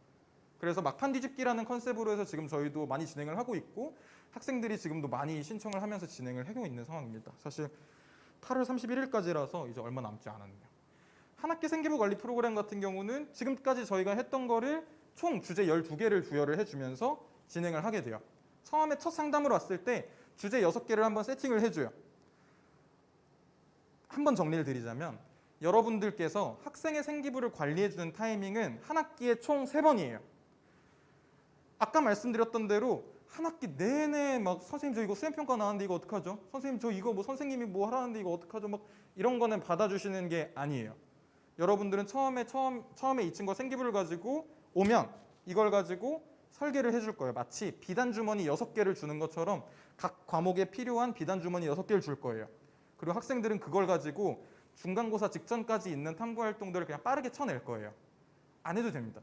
그래서 막판 뒤집기라는 컨셉으로 해서 지금 저희도 많이 진행을 하고 있고 학생들이 지금도 많이 신청을 하면서 진행을 하고 있는 상황입니다. 사실 8월 31일까지라서 이제 얼마 남지 않았네요. 한 학기 생기부 관리 프로그램 같은 경우는 지금까지 저희가 했던 거를 총 주제 12개를 부여를 해주면서 진행을 하게 돼요. 처음에 첫 상담으로 왔을 때 주제 6개를 한번 세팅을 해줘요. 한번 정리를 드리자면 여러분들께서 학생의 생기부를 관리해주는 타이밍은 한 학기에 총 3번이에요. 아까 말씀드렸던 대로 한 학기 내내 막 선생님 저 이거 수행평가 나왔는데 이거 어떡하죠? 선생님 저 이거 뭐 선생님이 뭐 하라는데 이거 어떡하죠? 막 이런 거는 받아주시는 게 아니에요. 여러분들은 처음에 이 친구가 생기부를 가지고 오면 이걸 가지고 설계를 해줄 거예요. 마치 비단 주머니 6개를 주는 것처럼 각 과목에 필요한 비단 주머니 6개를 줄 거예요. 그리고 학생들은 그걸 가지고 중간고사 직전까지 있는 탐구 활동들을 그냥 빠르게 쳐낼 거예요. 안 해도 됩니다.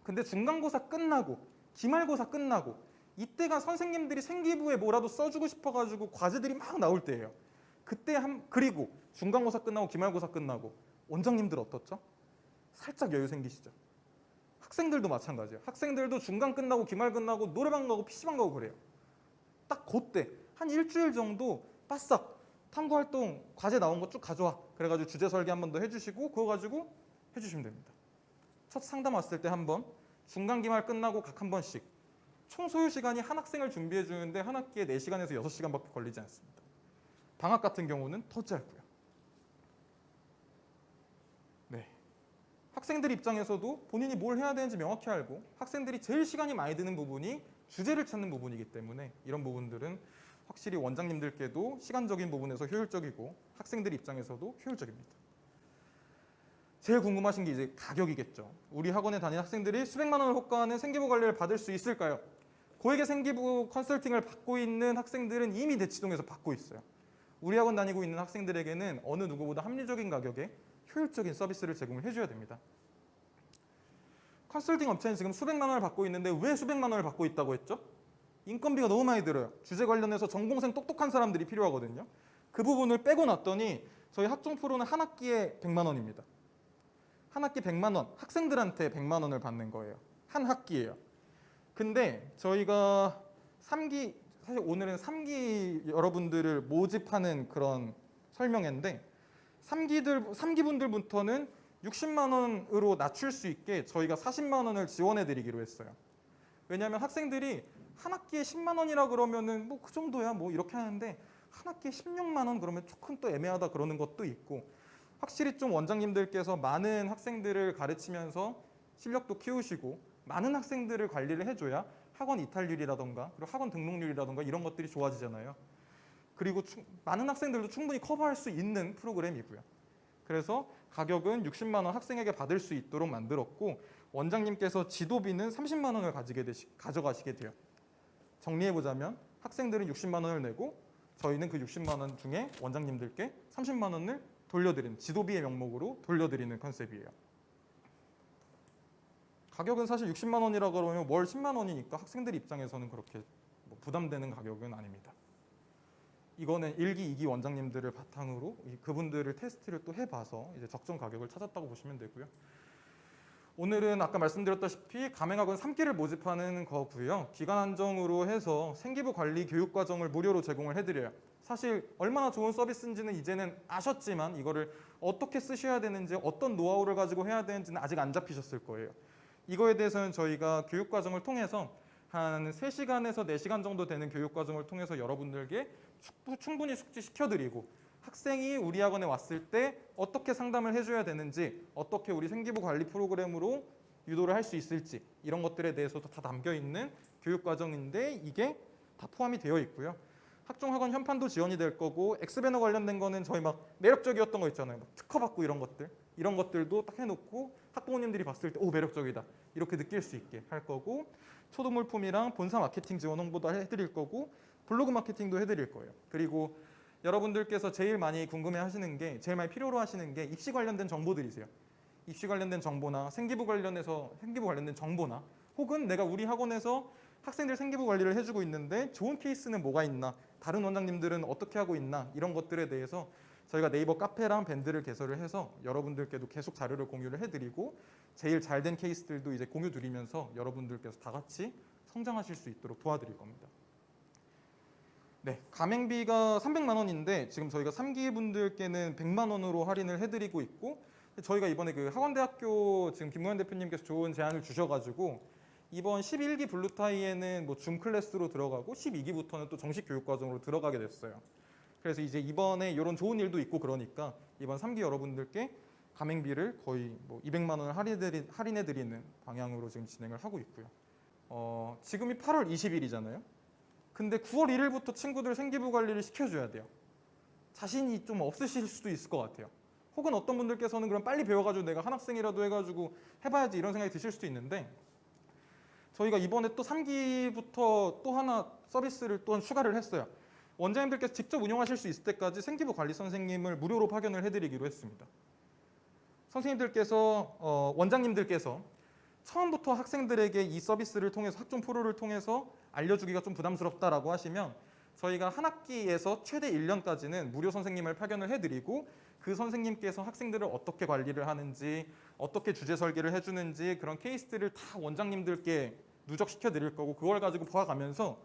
근데 중간고사 끝나고 기말고사 끝나고 이때가 선생님들이 생기부에 뭐라도 써주고 싶어가지고 과제들이 막 나올 때예요. 그리고 중간고사 끝나고 기말고사 끝나고 원장님들 어떻죠? 살짝 여유 생기시죠? 학생들도 마찬가지예요. 학생들도 중간 끝나고 기말 끝나고 노래방 가고 PC방 가고 그래요. 딱 그때 한 일주일 정도 바싹 탐구활동 과제 나온 거 쭉 가져와. 그래가지고 주제 설계 한 번 더 해주시고 그거 가지고 해주시면 됩니다. 첫 상담 왔을 때 한 번, 중간 기말 끝나고 각 한 번씩. 총 소요 시간이 한 학생을 준비해 주는데 한 학기에 4시간에서 6시간밖에 걸리지 않습니다. 방학 같은 경우는 더 짧고요. 네. 학생들 입장에서도 본인이 뭘 해야 되는지 명확히 알고 학생들이 제일 시간이 많이 드는 부분이 주제를 찾는 부분이기 때문에 이런 부분들은 확실히 원장님들께도 시간적인 부분에서 효율적이고 학생들 입장에서도 효율적입니다. 제일 궁금하신 게 이제 가격이겠죠. 우리 학원에 다니는 학생들이 수백만 원을 호가하는 생기부 관리를 받을 수 있을까요? 고액의 생기부 컨설팅을 받고 있는 학생들은 이미 대치동에서 받고 있어요. 우리 학원 다니고 있는 학생들에게는 어느 누구보다 합리적인 가격에 효율적인 서비스를 제공을 해줘야 됩니다. 컨설팅 업체는 지금 수백만 원을 받고 있는데 왜 수백만 원을 받고 있다고 했죠? 인건비가 너무 많이 들어요. 주제 관련해서 전공생 똑똑한 사람들이 필요하거든요. 그 부분을 빼고 났더니 저희 학종 프로는 한 학기에 100만 원입니다. 한 학기 100만 원, 학생들한테 100만 원을 받는 거예요. 한 학기예요. 근데 저희가 3기, 사실 오늘은 3기 여러분들을 모집하는 그런 설명회인데 3기 분들부터는 60만 원으로 낮출 수 있게 저희가 40만 원을 지원해 드리기로 했어요. 왜냐하면 학생들이 한 학기에 10만 원이라 그러면은 뭐 그 정도야 뭐 이렇게 하는데 한 학기에 16만 원 그러면 조금 또 애매하다 그러는 것도 있고 확실히 좀 원장님들께서 많은 학생들을 가르치면서 실력도 키우시고 많은 학생들을 관리를 해줘야 학원 이탈률이라던가 그리고 학원 등록률이라던가 이런 것들이 좋아지잖아요. 그리고 많은 학생들도 충분히 커버할 수 있는 프로그램이고요. 그래서 가격은 60만 원 학생에게 받을 수 있도록 만들었고 원장님께서 지도비는 30만 원을 가져가시게 돼요. 정리해보자면 학생들은 60만 원을 내고 저희는 그 60만 원 중에 원장님들께 30만 원을 돌려드리는, 지도비의 명목으로 돌려드리는 컨셉이에요. 가격은 사실 60만 원이라 그러면 월 10만 원이니까 학생들 입장에서는 그렇게 뭐 부담되는 가격은 아닙니다. 이거는 1기, 2기 원장님들을 바탕으로 그분들을 테스트를 또 해봐서 이제 적정 가격을 찾았다고 보시면 되고요. 오늘은 아까 말씀드렸다시피 가맹학원 3기를 모집하는 거고요. 기간 한정으로 해서 생기부 관리 교육 과정을 무료로 제공을 해드려요. 사실 얼마나 좋은 서비스인지는 이제는 아셨지만 이거를 어떻게 쓰셔야 되는지, 어떤 노하우를 가지고 해야 되는지는 아직 안 잡히셨을 거예요. 이거에 대해서는 저희가 교육 과정을 통해서 한 3시간에서 4시간 정도 되는 교육 과정을 통해서 여러분들께 충분히 숙지시켜드리고, 학생이 우리 학원에 왔을 때 어떻게 상담을 해줘야 되는지, 어떻게 우리 생기부 관리 프로그램으로 유도를 할 수 있을지, 이런 것들에 대해서도 다 담겨있는 교육 과정인데 이게 다 포함이 되어 있고요. 학종학원 현판도 지원이 될 거고, 엑스배너 관련된 거는 저희 막 매력적이었던 거 있잖아요. 막 특허 받고 이런 것들, 이런 것들도 딱 해놓고 학부모님들이 봤을 때 오, 매력적이다 이렇게 느낄 수 있게 할 거고, 초도물품이랑 본사 마케팅 지원 홍보도 해드릴 거고, 블로그 마케팅도 해드릴 거예요. 그리고 여러분들께서 제일 많이 궁금해 하시는 게, 제일 많이 필요로 하시는 게 입시 관련된 정보들이세요. 입시 관련된 정보나 생기부 관련된 정보나, 혹은 내가 우리 학원에서 학생들 생기부 관리를 해주고 있는데 좋은 케이스는 뭐가 있나, 다른 원장님들은 어떻게 하고 있나, 이런 것들에 대해서 저희가 네이버 카페랑 밴드를 개설을 해서 여러분들께도 계속 자료를 공유를 해드리고, 제일 잘된 케이스들도 이제 공유 드리면서 여러분들께서 다 같이 성장하실 수 있도록 도와드릴 겁니다. 네, 가맹비가 300만 원인데 지금 저희가 3기 분들께는 100만 원으로 할인을 해드리고 있고, 저희가 이번에 그 학원대학교 지금 김무현 대표님께서 좋은 제안을 주셔가지고 이번 11기 블루타이에는 뭐 줌 클래스로 들어가고 12기부터는 또 정식 교육 과정으로 들어가게 됐어요. 그래서 이제 이번에 이런 좋은 일도 있고 그러니까 이번 3기 여러분들께 가맹비를 거의 뭐 200만 원을 할인해드리는 방향으로 지금 진행을 하고 있고요. 지금이 8월 20일이잖아요. 근데 9월 1일부터 친구들 생기부 관리를 시켜줘야 돼요. 자신이 좀 없으실 수도 있을 것 같아요. 혹은 어떤 분들께서는 그럼 빨리 배워가지고 내가 한 학생이라도 해가지고 해봐야지 이런 생각이 드실 수도 있는데, 저희가 이번에 또 3기부터 또 하나 서비스를 또 추가를 했어요. 원장님들께서 직접 운영하실 수 있을 때까지 생기부 관리 선생님을 무료로 파견을 해드리기로 했습니다. 선생님들께서, 원장님들께서 처음부터 학생들에게 이 서비스를 통해서, 학종 프로를 통해서 알려주기가 좀 부담스럽다라고 하시면 저희가 한 학기에서 최대 1년까지는 무료 선생님을 파견을 해드리고, 그 선생님께서 학생들을 어떻게 관리를 하는지, 어떻게 주제 설계를 해주는지 그런 케이스들을 다 원장님들께 누적시켜 드릴 거고, 그걸 가지고 봐가면서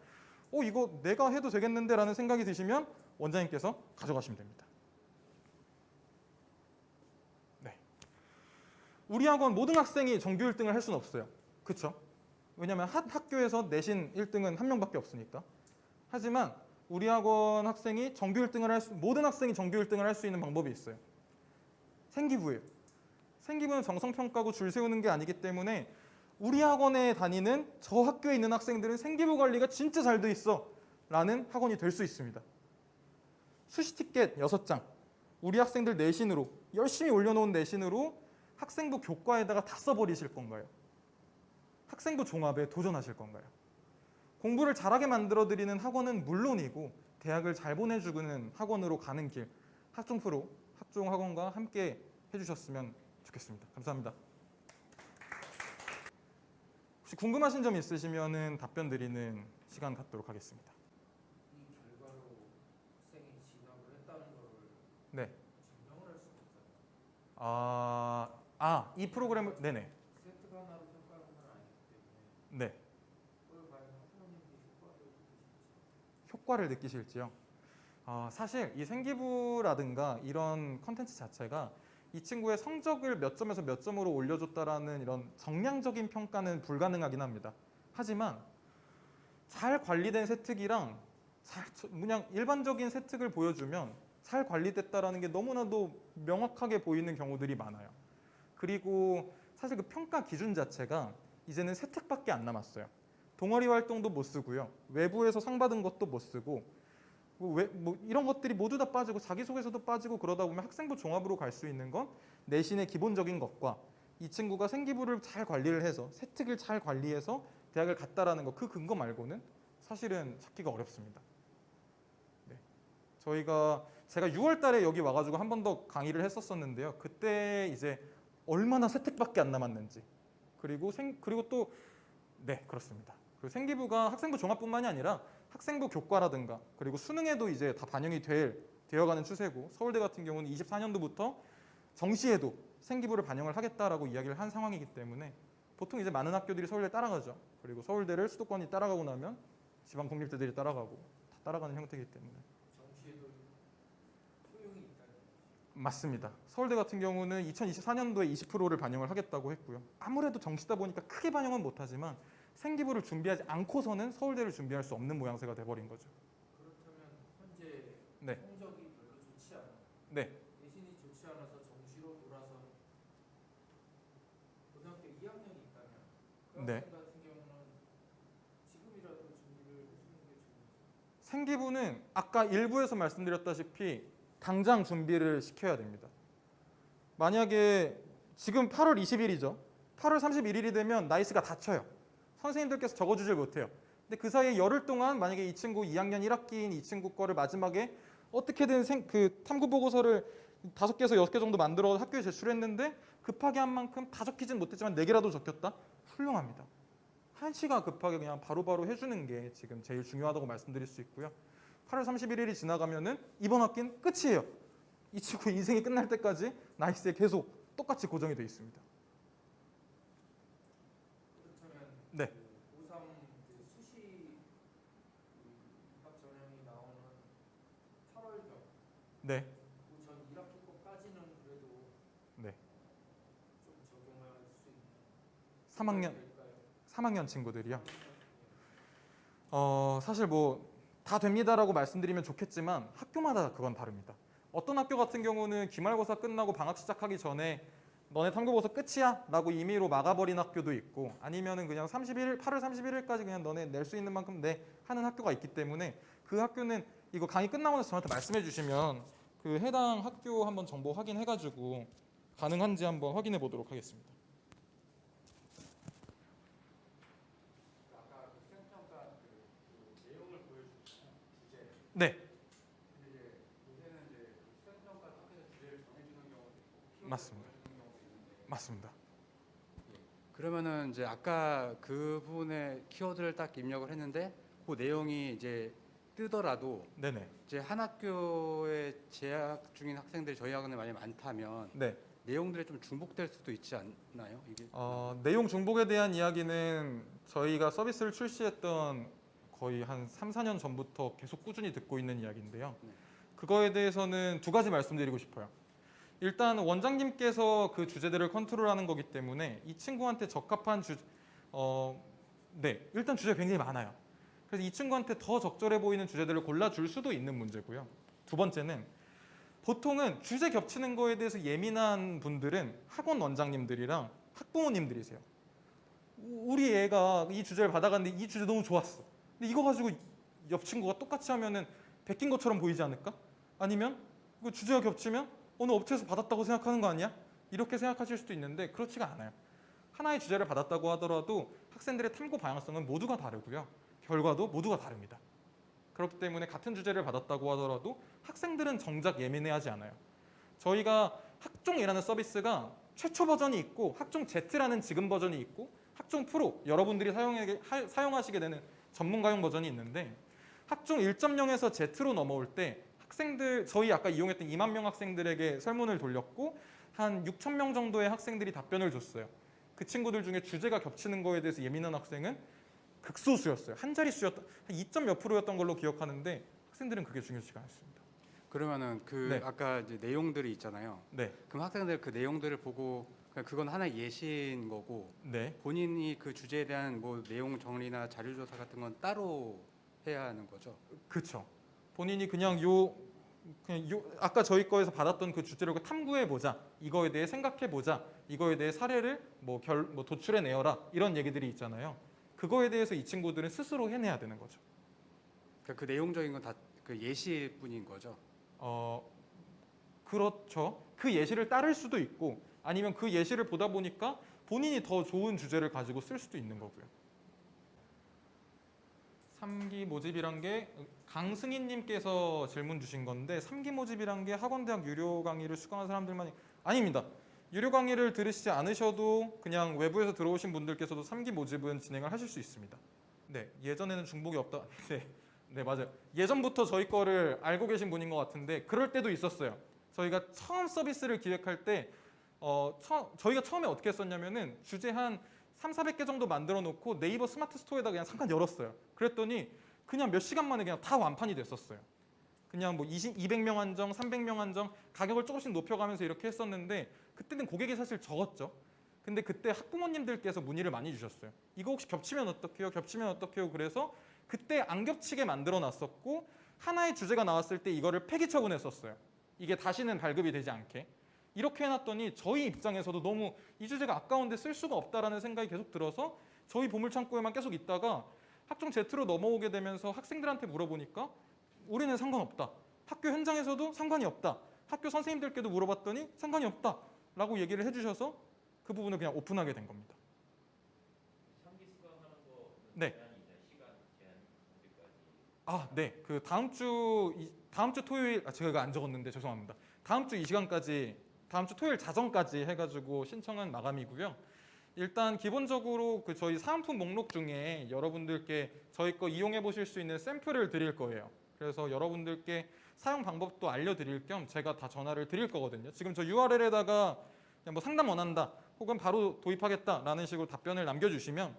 이거 내가 해도 되겠는데 라는 생각이 드시면 원장님께서 가져가시면 됩니다. 네. 우리 학원 모든 학생이 정규 1등을 할 수는 없어요. 그렇죠? 왜냐하면 학교에서 내신 1등은 한 명밖에 없으니까. 하지만 우리 학원 학생이 정규 1등을 모든 학생이 정규 1등을 할 수 있는 방법이 있어요. 생기부예요. 생기부는 정성평가고 줄 세우는 게 아니기 때문에 우리 학원에 다니는 저 학교에 있는 학생들은 생기부 관리가 진짜 잘 돼 있어 라는 학원이 될 수 있습니다. 수시 티켓 6장, 우리 학생들 내신으로 열심히 올려놓은 내신으로 학생부 교과에다가 다 써버리실 건가요? 학생부 종합에 도전하실 건가요? 공부를 잘하게 만들어드리는 학원은 물론이고 대학을 잘 보내주는 학원으로 가는 길, 학종프로, 학종학원과 함께 해주셨으면 좋겠습니다. 감사합니다. 혹시 궁금하신 점 있으시면 답변 드리는 시간 갖도록 하겠습니다. 이 결과로 학생이 진학을 했다는 걸 네. 증명을 할 수가 없잖아요. 이 프로그램을, 네네. 세트가 하나로 평가하는 건 아니기 때문에 네. 그걸 과연 학부모님들이 효과를 느끼실지요? 사실 이 생기부라든가 이런 컨텐츠 자체가 이 친구의 성적을 몇 점에서 몇 점으로 올려줬다라는 이런 정량적인 평가는 불가능하긴 합니다. 하지만 잘 관리된 세특이랑 그냥 일반적인 세특을 보여주면 잘 관리됐다라는 게 너무나도 명확하게 보이는 경우들이 많아요. 그리고 사실 그 평가 기준 자체가 이제는 세특밖에 안 남았어요. 동아리 활동도 못 쓰고요. 외부에서 상 받은 것도 못 쓰고, 이런 것들이 모두 다 빠지고 자기소개서도 빠지고, 그러다 보면 학생부 종합으로 갈 수 있는 건 내신의 기본적인 것과 이 친구가 생기부를 잘 관리를 해서 세특을 잘 관리해서 대학을 갔다라는 거, 그 근거 말고는 사실은 찾기가 어렵습니다. 네. 제가 6월 달에 여기 와가지고 한 번 더 강의를 했었었는데요. 그때 이제 얼마나 세 택밖에 안 남았는지 그리고 또 네, 그렇습니다. 그리고 생기부가 학생부 종합뿐만이 아니라 학생부 교과라든가 그리고 수능에도 이제 다 반영이 되어가는 추세고, 서울대 같은 경우는 24년도부터 정시에도 생기부를 반영을 하겠다라고 이야기를 한 상황이기 때문에 보통 이제 많은 학교들이 서울대를 따라가죠. 그리고 서울대를 수도권이 따라가고 나면 지방 공립대들이 따라가고 다 따라가는 형태이기 때문에. 정시에도 효용이 있다. 맞습니다. 서울대 같은 경우는 2024년도에 20%를 반영을 하겠다고 했고요. 아무래도 정시다 보니까 크게 반영은 못하지만 생기부를 준비하지 않고서는 서울대를 준비할 수 없는 모양새가 돼버린 거죠. 그렇다면 현재 네. 성적이 별로 좋지 않아. 네. 내신이 좋지 않아서 정시로 돌아선 고등학교 2학년이 있다면 그 네. 학생 같은 경우는 지금이라도 준비를 해주는 게 좋은지. 생기부는 아까 일부에서 말씀드렸다시피 당장 준비를 시켜야 됩니다. 만약에 지금 8월 20일이죠. 8월 31일이 되면 나이스가 닫혀요. 선생님들께서 적어주질 못해요. 근데 그 사이에 열흘 동안 만약에 이 친구 2학년 1학기인 이 친구 거를 마지막에 어떻게든 그 탐구 보고서를 5개에서 6개 정도 만들어 학교에 제출했는데 급하게 한 만큼 다 적히진 못했지만 4개라도 적혔다? 훌륭합니다. 한시가 급하게 그냥 바로바로 해주는 게 지금 제일 중요하다고 말씀드릴 수 있고요. 8월 31일이 지나가면은 이번 학기는 끝이에요. 이 친구 인생이 끝날 때까지 나이스에 계속 똑같이 고정이 되어 있습니다. 그렇다면 네. 그 고3 그 수시 입학 전형이 나오는 8월경 네. 그전 1학기 거까지는 그래도 네. 좀 적용할 수 있는 3학년 될까요? 3학년 친구들이요. 사실 뭐 다 됩니다라고 말씀드리면 좋겠지만 학교마다 그건 다릅니다. 어떤 학교 같은 경우는 기말고사 끝나고 방학 시작하기 전에 너네 탐구보고서 끝이야 라고 임의로 막아버린 학교도 있고, 아니면은 그냥 8월 31일까지 그냥 너네 낼 수 있는 만큼 내 하는 학교가 있기 때문에 그 학교는 이거 강의 끝나고 나서 저한테 말씀해 주시면 그 해당 학교 한번 정보 확인해가지고 가능한지 한번 확인해 보도록 하겠습니다. 아까 그 수행평가 그 내용을 보여준 주제. 네, 근데 이제 요새는 이제 수행평가 학교에서 주제를 정해주는 경우도 있고 맞습니다. 정해주는 경우도 있는데. 맞습니다. 그러면은 이제 아까 그 부분에 키워드를 딱 입력을 했는데 그 내용이 이제 뜨더라도 네네. 이제 한 학교에 재학 중인 학생들이 저희 학원에 많이 많다면 네. 내용들이 좀 중복될 수도 있지 않나요? 이게 내용 중복에 대한 이야기는 저희가 서비스를 출시했던 거의 한 3, 4년 전부터 계속 꾸준히 듣고 있는 이야기인데요. 네. 그거에 대해서는 두 가지 말씀드리고 싶어요. 일단 원장님께서 그 주제들을 컨트롤하는 거기 때문에 이 친구한테 적합한 일단 주제가 굉장히 많아요. 그래서 이 친구한테 더 적절해 보이는 주제들을 골라줄 수도 있는 문제고요. 두 번째는 보통은 주제 겹치는 거에 대해서 예민한 분들은 학원 원장님들이랑 학부모님들이세요. 우리 애가 이 주제를 받아갔는데 이 주제 너무 좋았어. 근데 이거 가지고 옆 친구가 똑같이 하면은 베낀 것처럼 보이지 않을까? 아니면 그 주제가 겹치면 어느 업체에서 받았다고 생각하는 거 아니야? 이렇게 생각하실 수도 있는데 그렇지가 않아요. 하나의 주제를 받았다고 하더라도 학생들의 탐구 방향성은 모두가 다르고요. 결과도 모두가 다릅니다. 그렇기 때문에 같은 주제를 받았다고 하더라도 학생들은 정작 예민해하지 않아요. 저희가 학종이라는 서비스가 최초 버전이 있고 학종 Z라는 지금 버전이 있고 학종 프로, 여러분들이 사용하시게 되는 전문가용 버전이 있는데, 학종 1.0에서 Z로 넘어올 때 학생들, 저희 아까 이용했던 2만 명 학생들에게 설문을 돌렸고 한 6천 명 정도의 학생들이 답변을 줬어요. 그 친구들 중에 주제가 겹치는 거에 대해서 예민한 학생은 극소수였어요. 한 자릿수였던, 한 2점 몇 프로였던 걸로 기억하는데 학생들은 그게 중요치가 않습니다. 그러면은 그 네. 아까 이제 내용들이 있잖아요. 네, 그럼 학생들 그 내용들을 보고 그냥 그건 하나의 예시인 거고 네, 본인이 그 주제에 대한 뭐 내용 정리나 자료 조사 같은 건 따로 해야 하는 거죠. 그렇죠. 본인이 그냥 아까 저희 거에서 받았던 그 주제를 탐구해 보자, 이거에 대해 생각해 보자, 이거에 대해 사례를 뭐 도출해 내어라, 이런 얘기들이 있잖아요. 그거에 대해서 이 친구들은 스스로 해내야 되는 거죠. 그러니까 그 내용적인 건 다 그 예시일 뿐인 거죠. 그렇죠. 그 예시를 따를 수도 있고 아니면 그 예시를 보다 보니까 본인이 더 좋은 주제를 가지고 쓸 수도 있는 거고요. 3기 모집이란 게 강승희님께서 질문 주신 건데 3기 모집이란 게 학원대학 유료 강의를 수강한 사람들만이 아닙니다. 유료 강의를 들으시지 않으셔도 그냥 외부에서 들어오신 분들께서도 3기 모집은 진행을 하실 수 있습니다. 네, 예전에는 중복이 없다. 네, 맞아요. 예전부터 저희 거를 알고 계신 분인 것 같은데 그럴 때도 있었어요. 저희가 처음 서비스를 기획할 때 저희가 처음에 어떻게 했었냐면은 주제 한 3,400개 정도 만들어 놓고 네이버 스마트 스토어에다 그냥 잠깐 열었어요. 그랬더니 그냥 몇 시간 만에 그냥 다 완판이 됐었어요. 그냥 뭐 200명 한정, 300명 한정 가격을 조금씩 높여가면서 이렇게 했었는데 그때는 고객이 사실 적었죠. 근데 그때 학부모님들께서 문의를 많이 주셨어요. 이거 혹시 겹치면 어떡해요? 겹치면 어떡해요? 그래서 그때 안 겹치게 만들어 놨었고 하나의 주제가 나왔을 때 이거를 폐기 처분했었어요. 이게 다시는 발급이 되지 않게. 이렇게 해놨더니 저희 입장에서도 너무 이 주제가 아까운데 쓸 수가 없다라는 생각이 계속 들어서 저희 보물창고에만 계속 있다가 학종 Z로 넘어오게 되면서 학생들한테 물어보니까 우리는 상관없다. 학교 현장에서도 상관이 없다. 학교 선생님들께도 물어봤더니 상관이 없다. 라고 얘기를 해주셔서 그 부분을 그냥 오픈하게 된 겁니다. 3기 수강하는 거 네. 제한이 있나요? 시간 제한 언제까지? 아, 네. 그 다음 주 토요일 제가 안 적었는데 죄송합니다. 다음 주 이 시간까지 다음 주 토요일 자정까지 해가지고 신청은 마감이고요. 일단 기본적으로 그 저희 사은품 목록 중에 여러분들께 저희 거 이용해 보실 수 있는 샘플을 드릴 거예요. 그래서 여러분들께 사용 방법도 알려드릴 겸 제가 다 전화를 드릴 거거든요. 지금 저 URL에다가 그냥 뭐 상담 원한다 혹은 바로 도입하겠다라는 식으로 답변을 남겨주시면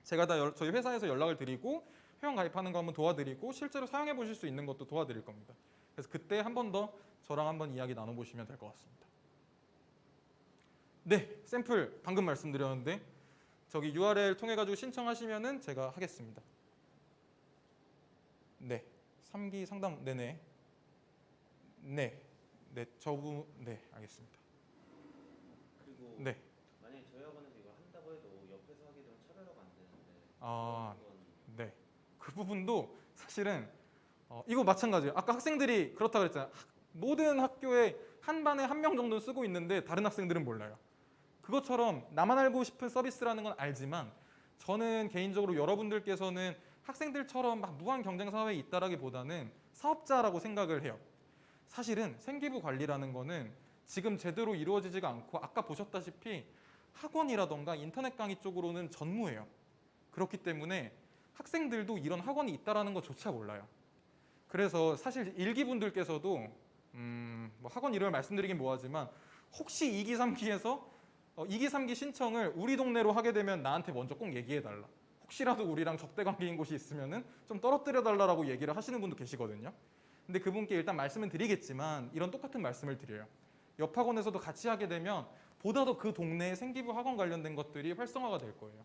제가 다 저희 회사에서 연락을 드리고 회원 가입하는 거 한번 도와드리고 실제로 사용해 보실 수 있는 것도 도와드릴 겁니다. 그래서 그때 한 번 더 저랑 한번 이야기 나눠보시면 될 것 같습니다. 네, 샘플 방금 말씀드렸는데 저기 URL 통해 가지고 신청하시면은 제가 하겠습니다. 네, 3기 상담 네네. 네, 네, 알겠습니다. 그리고 네, 만약에 저희 학원에서 이걸 한다고 해도 옆에서 하게 되면 차별화가 안 되는데 아, 그건 네, 그 부분도 사실은 이거 마찬가지예요. 아까 학생들이 그렇다 그랬잖아요. 모든 학교에 한 반에 한 명 정도 쓰고 있는데 다른 학생들은 몰라요. 그것처럼 나만 알고 싶은 서비스라는 건 알지만 저는 개인적으로 여러분들께서는 학생들처럼 막 무한 경쟁 사회에 있다라기보다는 사업자라고 생각을 해요. 사실은 생기부 관리라는 거는 지금 제대로 이루어지지가 않고 아까 보셨다시피 학원이라던가 인터넷 강의 쪽으로는 전무해요. 그렇기 때문에 학생들도 이런 학원이 있다라는 것조차 몰라요. 그래서 사실 일기분들께서도 뭐 학원 이름을 말씀드리긴 뭐하지만 혹시 2기, 3기에서 2기, 3기 신청을 우리 동네로 하게 되면 나한테 먼저 꼭 얘기해달라. 혹시라도 우리랑 적대 관계인 곳이 있으면은 좀 떨어뜨려달라고 얘기를 하시는 분도 계시거든요. 근데 그분께 일단 말씀은 드리겠지만 이런 똑같은 말씀을 드려요. 옆 학원에서도 같이 하게 되면 보다 더 그 동네에 생기부 학원 관련된 것들이 활성화가 될 거예요.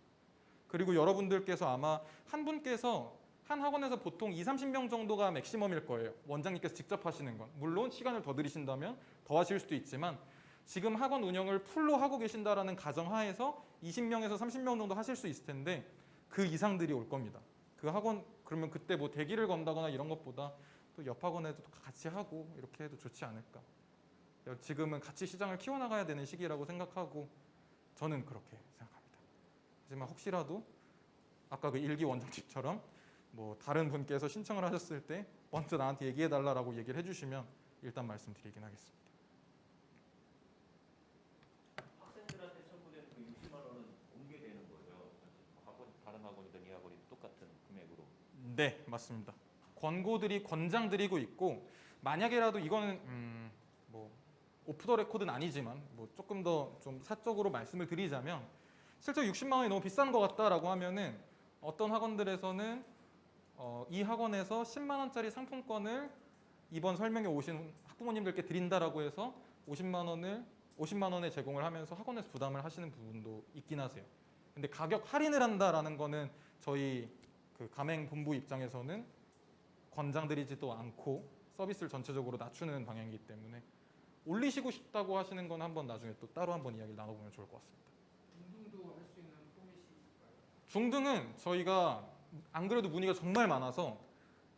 그리고 여러분들께서 아마 한 분께서 한 학원에서 보통 20-30명 정도가 맥시멈일 거예요. 원장님께서 직접 하시는 건. 물론 시간을 더 들이신다면 더 하실 수도 있지만 지금 학원 운영을 풀로 하고 계신다라는 가정하에서 20명에서 30명 정도 하실 수 있을 텐데 그 이상들이 올 겁니다. 그 학원 그러면 그때 뭐 대기를 건다거나 이런 것보다 또 옆 학원에도 같이 하고 이렇게 해도 좋지 않을까. 지금은 같이 시장을 키워나가야 되는 시기라고 생각하고 저는 그렇게 생각합니다. 하지만 혹시라도 아까 그 일기 원장님처럼 뭐 다른 분께서 신청을 하셨을 때 먼저 나한테 얘기해달라고 얘기를 해주시면 일단 말씀드리긴 하겠습니다. 학생들한테 청구된 그 60만 원은 공개되는 거예요. 학원 다른 학원이든 이 학원이든 똑같은 금액으로. 네, 맞습니다. 권고들이 권장드리고 있고 만약에라도 이거는 뭐 오프 더 레코드는 아니지만 뭐 조금 더 좀 사적으로 말씀을 드리자면 실제 60만 원이 너무 비싼 것 같다라고 하면은 어떤 학원들에서는 이 학원에서 10만 원짜리 상품권을 이번 설명에 오신 학부모님들께 드린다라고 해서 50만 원에 제공을 하면서 학원에서 부담을 하시는 부분도 있긴 하세요. 근데 가격 할인을 한다라는 거는 저희 그 가맹 본부 입장에서는 권장드리지도 않고 서비스를 전체적으로 낮추는 방향이기 때문에 올리시고 싶다고 하시는 건 한번 나중에 또 따로 한번 이야기를 나눠보면 좋을 것 같습니다. 중등도 할 수 있는 포맷이 있을까요? 중등은 저희가 안 그래도 문의가 정말 많아서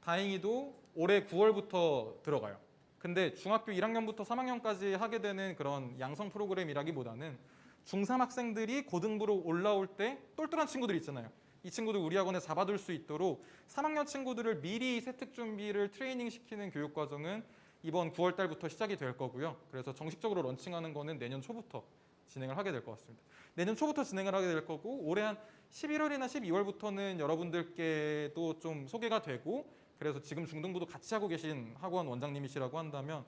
다행히도 올해 9월부터 들어가요. 근데 중학교 1학년부터 3학년까지 하게 되는 그런 양성 프로그램이라기보다는 중3 학생들이 고등부로 올라올 때 똘똘한 친구들 있잖아요. 이 친구들 우리 학원에 잡아둘 수 있도록 3학년 친구들을 미리 세특 준비를 트레이닝 시키는 교육 과정은 이번 9월 달부터 시작이 될 거고요. 그래서 정식적으로 런칭하는 거는 내년 초부터 진행을 하게 될 것 같습니다. 내년 초부터 진행을 하게 될 거고 올해 한 11월이나 12월부터는 여러분들께도 좀 소개가 되고 그래서 지금 중등부도 같이 하고 계신 학원 원장님이시라고 한다면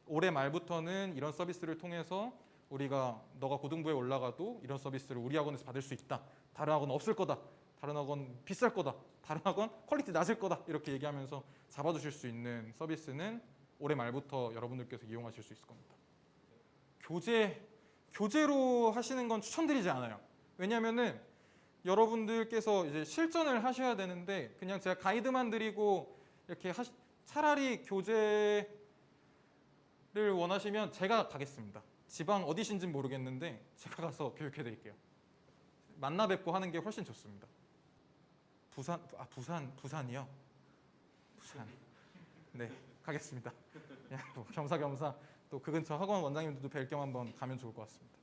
올해 말부터는 이런 서비스를 통해서 우리가 너가 고등부에 올라가도 이런 서비스를 우리 학원에서 받을 수 있다. 다른 학원 없을 거다. 다른 학원 비쌀 거다. 다른 학원 퀄리티 낮을 거다. 이렇게 얘기하면서 잡아주실 수 있는 서비스는 올해 말부터 여러분들께서 이용하실 수 있을 겁니다. 교재로 하시는 건 추천드리지 않아요. 왜냐하면은 여러분들께서 이제 실전을 하셔야 되는데 그냥 제가 가이드만 드리고 이렇게 차라리 교재를 원하시면 제가 가겠습니다. 지방 어디신지는 모르겠는데 제가 가서 교육해 드릴게요. 만나 뵙고 하는 게 훨씬 좋습니다. 부산이요? 부산. 네, 가겠습니다. 그냥 뭐 겸사겸사 또 그 근처 학원 원장님들도 뵐 겸 한번 가면 좋을 것 같습니다.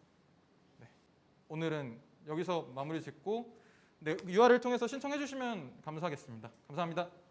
네, 오늘은 여기서 마무리 짓고 네, UR을 통해서 신청해 주시면 감사하겠습니다. 감사합니다.